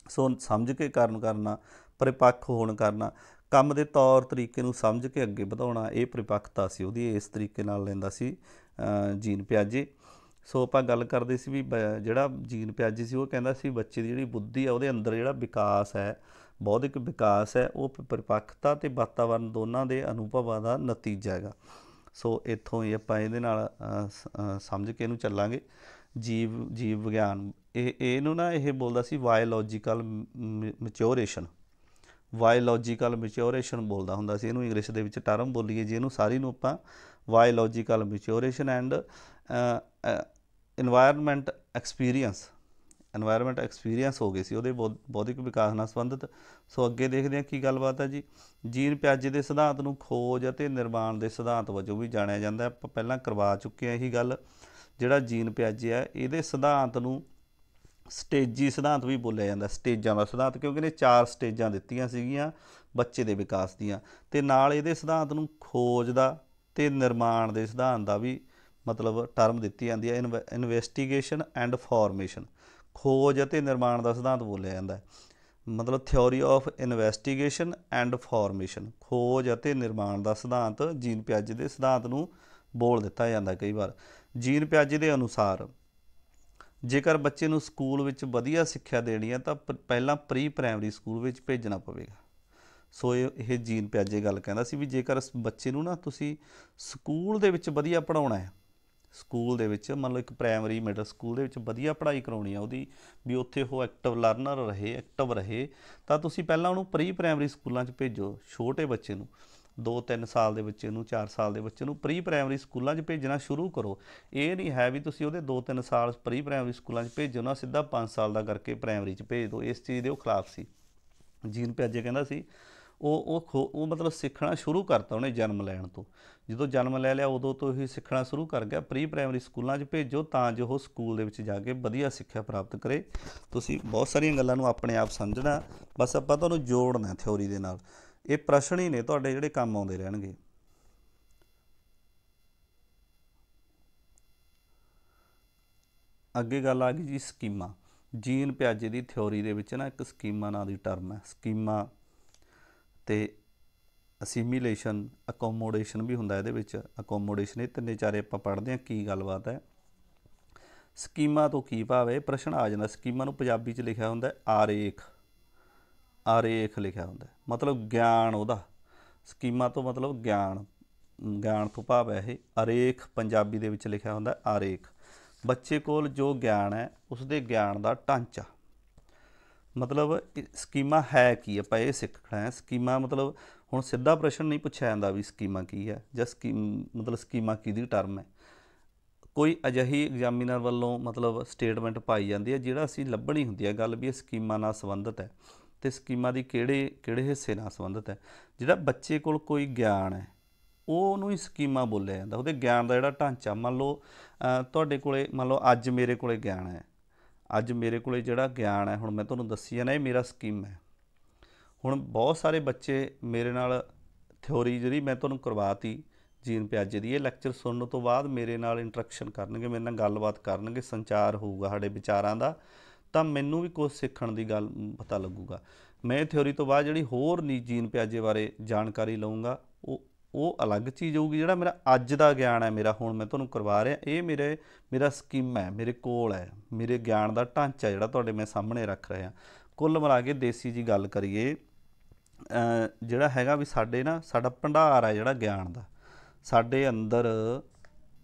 ਸੋ ਸਮਝ ਕੇ ਕਰਨਾ, ਪਰਿਪੱਕ ਹੋਣ ਕਰਨਾ, ਕੰਮ ਦੇ ਤੌਰ ਤਰੀਕੇ ਨੂੰ ਸਮਝ ਕੇ ਅੱਗੇ ਵਧਾਉਣਾ, ਇਹ ਪਰਿਪੱਕਤਾ ਸੀ ਉਹਦੀ। ਇਸ ਤਰੀਕੇ ਨਾਲ ਲੈਂਦਾ ਸੀ ਜੀਨ ਪਿਆਜੇ। ਸੋ ਆਪਾਂ ਗੱਲ ਕਰਦੇ ਸੀ ਵੀ ਜਿਹੜਾ ਜੀਨ ਪਿਆਜੇ ਸੀ ਉਹ ਕਹਿੰਦਾ ਸੀ ਬੱਚੇ ਦੀ ਜਿਹੜੀ ਬੁੱਧੀ ਆ ਉਹਦੇ ਅੰਦਰ ਜਿਹੜਾ ਵਿਕਾਸ ਹੈ, ਬੌਧਿਕ ਵਿਕਾਸ ਹੈ, ਉਹ ਪਰਿਪੱਕਤਾ ਅਤੇ ਵਾਤਾਵਰਨ ਦੋਨਾਂ ਦੇ ਅਨੁਭਵਾਂ ਦਾ ਨਤੀਜਾ ਹੈਗਾ। ਸੋ ਇੱਥੋਂ ਹੀ ਆਪਾਂ ਇਹਦੇ ਨਾਲ ਸਮਝ ਕੇ ਇਹਨੂੰ ਚੱਲਾਂਗੇ। ਜੀਵ ਵਿਗਿਆਨ ਇਹਨੂੰ ਨਾ ਇਹ ਬੋਲਦਾ ਸੀ ਬਾਇਓਲੋਜੀਕਲ ਮੈਚਿਓਰੇਸ਼ਨ ਬੋਲਦਾ ਹੁੰਦਾ ਸੀ ਇਹਨੂੰ। ਇੰਗਲਿਸ਼ ਦੇ ਵਿੱਚ ਟਰਮ ਬੋਲੀਏ ਜੇ ਇਹਨੂੰ ਸਾਰੀ ਨੂੰ ਆਪਾਂ, ਬਾਇਓਲੋਜੀਕਲ ਮੈਚਿਓਰੇਸ਼ਨ ਐਂਡ ਇਨਵਾਇਰਮੈਂਟ ਐਕਸਪੀਰੀਅੰਸ ਹੋ ਗਏ ਸੀ ਉਹਦੇ ਬੌਧਿਕ ਵਿਕਾਸ ਨਾਲ ਸੰਬੰਧਿਤ। ਸੋ ਅੱਗੇ ਦੇਖਦੇ ਹਾਂ ਕੀ ਗੱਲਬਾਤ ਹੈ ਜੀ। ਜੀਨ ਪਿਆਜੇ ਦੇ ਸਿਧਾਂਤ ਨੂੰ ਖੋਜ ਅਤੇ ਨਿਰਮਾਣ ਦੇ ਸਿਧਾਂਤ ਵਜੋਂ ਵੀ ਜਾਣਿਆ ਜਾਂਦਾ। ਆਪਾਂ ਪਹਿਲਾਂ ਕਰਵਾ ਚੁੱਕੇ ਹਾਂ ਇਹੀ ਗੱਲ। ਜਿਹੜਾ ਜੀਨ ਪਿਆਜੇ ਹੈ ਇਹਦੇ ਸਿਧਾਂਤ ਨੂੰ ਸਟੇਜੀ ਸਿਧਾਂਤ ਵੀ ਬੋਲਿਆ ਜਾਂਦਾ, ਸਟੇਜਾਂ ਦਾ ਸਿਧਾਂਤ, ਕਿਉਂਕਿ ਇਹਨੇ 4 ਸਟੇਜਾਂ ਦਿੱਤੀਆਂ ਸੀਗੀਆਂ ਬੱਚੇ ਦੇ ਵਿਕਾਸ ਦੀਆਂ। ਅਤੇ ਨਾਲ ਇਹਦੇ ਸਿਧਾਂਤ ਨੂੰ ਖੋਜ ਦਾ ਅਤੇ ਨਿਰਮਾਣ ਦੇ ਸਿਧਾਂਤ ਦਾ ਵੀ ਮਤਲਬ ਟਰਮ ਦਿੱਤੀ ਜਾਂਦੀ ਹੈ। ਇਨਵੈਸਟੀਗੇਸ਼ਨ ਐਂਡ ਫਾਰਮੇਸ਼ਨ, ਖੋਜ ਅਤੇ ਨਿਰਮਾਣ ਦਾ ਸਿਧਾਂਤ ਬੋਲਿਆ ਜਾਂਦਾ। ਮਤਲਬ theory of investigation and formation, ਖੋਜ ਅਤੇ ਨਿਰਮਾਣ ਦਾ ਸਿਧਾਂਤ ਜੀਨ ਪਿਆਜੇ ਦੇ ਸਿਧਾਂਤ ਨੂੰ ਬੋਲ ਦਿੱਤਾ ਜਾਂਦਾ ਕਈ ਵਾਰ। ਜੀਨ ਪਿਆਜੇ ਦੇ ਅਨੁਸਾਰ ਜੇਕਰ ਬੱਚੇ ਨੂੰ ਸਕੂਲ ਵਿੱਚ ਵਧੀਆ ਸਿੱਖਿਆ ਦੇਣੀ ਹੈ ਤਾਂ ਪਹਿਲਾਂ ਪ੍ਰੀ ਪ੍ਰਾਇਮਰੀ ਸਕੂਲ ਵਿੱਚ ਭੇਜਣਾ ਪਵੇਗਾ। ਸੋ ਇਹ ਜੀਨ ਪਿਆਜੇ ਗੱਲ ਕਹਿੰਦਾ ਸੀ ਵੀ ਜੇਕਰ ਬੱਚੇ ਨੂੰ ਨਾ ਤੁਸੀਂ ਸਕੂਲ ਦੇ ਵਿੱਚ ਵਧੀਆ ਪੜ੍ਹਾਉਣਾ ਹੈ, ਸਕੂਲ ਦੇ ਵਿੱਚ ਮੰਨ ਲਓ ਇੱਕ ਪ੍ਰਾਇਮਰੀ ਮਿਡਲ ਸਕੂਲ ਦੇ ਵਿੱਚ ਵਧੀਆ ਪੜ੍ਹਾਈ ਕਰਾਉਣੀ ਆ ਉਹਦੀ, ਵੀ ਉੱਥੇ ਉਹ ਐਕਟਿਵ ਲਰਨਰ ਰਹੇ, ਐਕਟਿਵ ਰਹੇ, ਤਾਂ ਤੁਸੀਂ ਪਹਿਲਾਂ ਉਹਨੂੰ ਪ੍ਰੀ ਪ੍ਰਾਇਮਰੀ ਸਕੂਲਾਂ 'ਚ ਭੇਜੋ। ਛੋਟੇ ਬੱਚੇ ਨੂੰ 2-3 ਸਾਲ ਦੇ ਬੱਚੇ ਨੂੰ, 4 ਸਾਲ ਦੇ ਬੱਚੇ ਨੂੰ ਪ੍ਰੀ ਪ੍ਰਾਇਮਰੀ ਸਕੂਲਾਂ 'ਚ ਭੇਜਣਾ ਸ਼ੁਰੂ ਕਰੋ। ਇਹ ਨਹੀਂ ਹੈ ਵੀ ਤੁਸੀਂ ਉਹਦੇ 2-3 ਸਾਲ ਪ੍ਰੀ ਪ੍ਰਾਇਮਰੀ ਸਕੂਲਾਂ 'ਚ ਭੇਜੋ ਨਾ, ਸਿੱਧਾ 5 ਸਾਲ ਦਾ ਕਰਕੇ ਪ੍ਰਾਇਮਰੀ 'ਚ ਭੇਜ ਦਿਓ। ਇਸ ਚੀਜ਼ ਦੇ ਉਹ ਖਿਲਾਫ ਸੀ। ਜੀਨ ਪਿਆਜੇ ਕਹਿੰਦਾ ਸੀ ਉਹ ਮਤਲਬ ਸਿੱਖਣਾ ਸ਼ੁਰੂ ਕਰਤਾ ਉਹਨੇ ਜਨਮ ਲੈਣ ਤੋਂ। ਜਦੋਂ ਜਨਮ ਲੈ ਲਿਆ ਉਦੋਂ ਤੋਂ ਹੀ ਸਿੱਖਣਾ ਸ਼ੁਰੂ ਕਰ ਗਿਆ। ਪ੍ਰੀ ਪ੍ਰਾਇਮਰੀ ਸਕੂਲਾਂ 'ਚ ਭੇਜੋ ਤਾਂ ਜੋ ਉਹ ਸਕੂਲ ਦੇ ਵਿੱਚ ਜਾ ਕੇ ਵਧੀਆ ਸਿੱਖਿਆ ਪ੍ਰਾਪਤ ਕਰੇ। ਤੁਸੀਂ ਬਹੁਤ ਸਾਰੀਆਂ ਗੱਲਾਂ ਨੂੰ ਆਪਣੇ ਆਪ ਸਮਝਣਾ, ਬਸ ਆਪਾਂ ਤੁਹਾਨੂੰ ਜੋੜਨਾ ਥਿਓਰੀ ਦੇ ਨਾਲ। ਇਹ ਪ੍ਰਸ਼ਨ ਹੀ ਨੇ ਤੁਹਾਡੇ ਜਿਹੜੇ ਕੰਮ ਆਉਂਦੇ ਰਹਿਣਗੇ। ਅੱਗੇ ਗੱਲ ਆ ਗਈ ਜੀ ਸਕੀਮਾ। ਜੀਨ ਪਿਆਜੇ ਦੀ ਥਿਓਰੀ ਦੇ ਵਿੱਚ ਨਾ ਇੱਕ ਸਕੀਮਾ ਨਾਂ ਦੀ ਟਰਮ ਹੈ। ਸਕੀਮਾ ਅਤੇ ਅਸੀਮੀਲੇਸ਼ਨ, ਅਕੋਮੋਡੇਸ਼ਨ ਵੀ ਹੁੰਦਾ ਇਹਦੇ ਵਿੱਚ। ਅਕੋਮੋਡੇਸ਼ਨ, ਇਹ ਤਿੰਨੇ ਚਾਰੇ ਆਪਾਂ ਪੜ੍ਹਦੇ ਹਾਂ ਕੀ ਗੱਲਬਾਤ ਹੈ। ਸਕੀਮਾ ਤੋਂ ਕੀ ਭਾਵ ਹੈ, ਪ੍ਰਸ਼ਨ ਆ ਜਾਂਦਾ। ਸਕੀਮਾ ਨੂੰ ਪੰਜਾਬੀ 'ਚ ਲਿਖਿਆ ਹੁੰਦਾ ਆਰੇਖ ਲਿਖਿਆ ਹੁੰਦਾ, ਮਤਲਬ ਗਿਆਨ ਉਹਦਾ। ਸਕੀਮਾ ਤੋਂ ਮਤਲਬ ਗਿਆਨ ਤੋਂ ਭਾਵ ਹੈ ਇਹ। ਆਰੇਖ ਪੰਜਾਬੀ ਦੇ ਵਿੱਚ ਲਿਖਿਆ ਹੁੰਦਾ ਆਰੇਖ। ਬੱਚੇ ਕੋਲ ਜੋ ਗਿਆਨ ਹੈ ਉਸਦੇ ਗਿਆਨ ਦਾ ਢਾਂਚਾ। ਮਤਲਬ ਸਕੀਮਾ ਹੈ ਕੀ, ਆਪਾਂ ਇਹ ਸਿੱਖਣਾ ਹੈ। ਸਕੀਮਾ ਮਤਲਬ ਹੁਣ ਸਿੱਧਾ ਪ੍ਰਸ਼ਨ ਨਹੀਂ ਪੁੱਛਿਆ ਜਾਂਦਾ ਵੀ ਸਕੀਮਾ ਕੀ ਹੈ ਜਾਂ ਮਤਲਬ ਸਕੀਮਾ ਕਿਹਦੀ ਟਰਮ ਹੈ। ਕੋਈ ਅਜਿਹੀ ਐਗਜ਼ਾਮੀਨਰ ਵੱਲੋਂ ਮਤਲਬ ਸਟੇਟਮੈਂਟ ਪਾਈ ਜਾਂਦੀ ਹੈ ਜਿਹੜਾ ਅਸੀਂ ਲੱਭਣੀ ਹੁੰਦੀ ਹੈ ਗੱਲ ਵੀ ਇਹ ਸਕੀਮਾ ਨਾਲ ਸੰਬੰਧਿਤ ਹੈ ਅਤੇ ਸਕੀਮਾ ਦੀ ਕਿਹੜੇ ਹਿੱਸੇ ਨਾਲ ਸੰਬੰਧਿਤ ਹੈ। ਜਿਹੜਾ ਬੱਚੇ ਕੋਲ ਕੋਈ ਗਿਆਨ ਹੈ ਉਹਨੂੰ ਹੀ ਸਕੀਮਾ ਬੋਲਿਆ ਜਾਂਦਾ। ਉਹਦੇ ਗਿਆਨ ਦਾ ਜਿਹੜਾ ਢਾਂਚਾ, ਮੰਨ ਲਓ ਤੁਹਾਡੇ ਕੋਲ, ਮੰਨ ਲਓ ਅੱਜ ਮੇਰੇ ਕੋਲ ਗਿਆਨ ਹੈ, ਅੱਜ ਮੇਰੇ ਕੋਲ ਜਿਹੜਾ ਗਿਆਨ ਹੈ ਹੁਣ ਮੈਂ ਤੁਹਾਨੂੰ ਦੱਸੀ ਜਾਂਦਾ ਇਹ ਮੇਰਾ ਸਕੀਮਾ ਹੈ। ਹੁਣ ਬਹੁਤ ਸਾਰੇ ਬੱਚੇ ਮੇਰੇ ਨਾਲ ਥਿਓਰੀ ਜਿਹੜੀ ਮੈਂ ਤੁਹਾਨੂੰ ਕਰਵਾਤੀ ਜੀਨ ਪਿਆਜੇ ਦੀ, ਇਹ ਲੈਕਚਰ ਸੁਣਨ ਤੋਂ ਬਾਅਦ ਮੇਰੇ ਨਾਲ ਇੰਟਰੈਕਸ਼ਨ ਕਰਨਗੇ, ਮੇਰੇ ਨਾਲ ਗੱਲਬਾਤ ਕਰਨਗੇ, ਸੰਚਾਰ ਹੋਊਗਾ ਸਾਡੇ ਵਿਚਾਰਾਂ ਦਾ, ਤਾਂ ਮੈਨੂੰ ਵੀ ਕੁਛ ਸਿੱਖਣ ਦੀ ਗੱਲ ਪਤਾ ਲੱਗੂਗਾ। ਮੈਂ ਥਿਓਰੀ ਤੋਂ ਬਾਅਦ ਜਿਹੜੀ ਹੋਰ ਜੀਨ ਪਿਆਜੇ ਬਾਰੇ ਜਾਣਕਾਰੀ ਲਊਂਗਾ ਉਹ ਅਲੱਗ ਚੀਜ਼ ਹੋਊਗੀ। ਜਿਹੜਾ ਮੇਰਾ ਅੱਜ ਦਾ ਗਿਆਨ ਹੈ, ਮੇਰਾ ਹੁਣ ਮੈਂ ਤੁਹਾਨੂੰ ਕਰਵਾ ਰਿਹਾ, ਇਹ ਮੇਰਾ ਸਕੀਮਾ ਹੈ, ਮੇਰੇ ਕੋਲ ਹੈ, ਮੇਰੇ ਗਿਆਨ ਦਾ ਢਾਂਚਾ ਜਿਹੜਾ ਤੁਹਾਡੇ ਮੈਂ ਸਾਹਮਣੇ ਰੱਖ ਰਿਹਾ। ਕੁੱਲ ਮਿਲਾ ਕੇ ਦੇਸੀ ਜੀ ਗੱਲ ਕਰੀਏ, ਜਿਹੜਾ ਹੈਗਾ ਵੀ ਸਾਡਾ ਭੰਡਾਰ ਹੈ ਜਿਹੜਾ ਗਿਆਨ ਦਾ, ਸਾਡੇ ਅੰਦਰ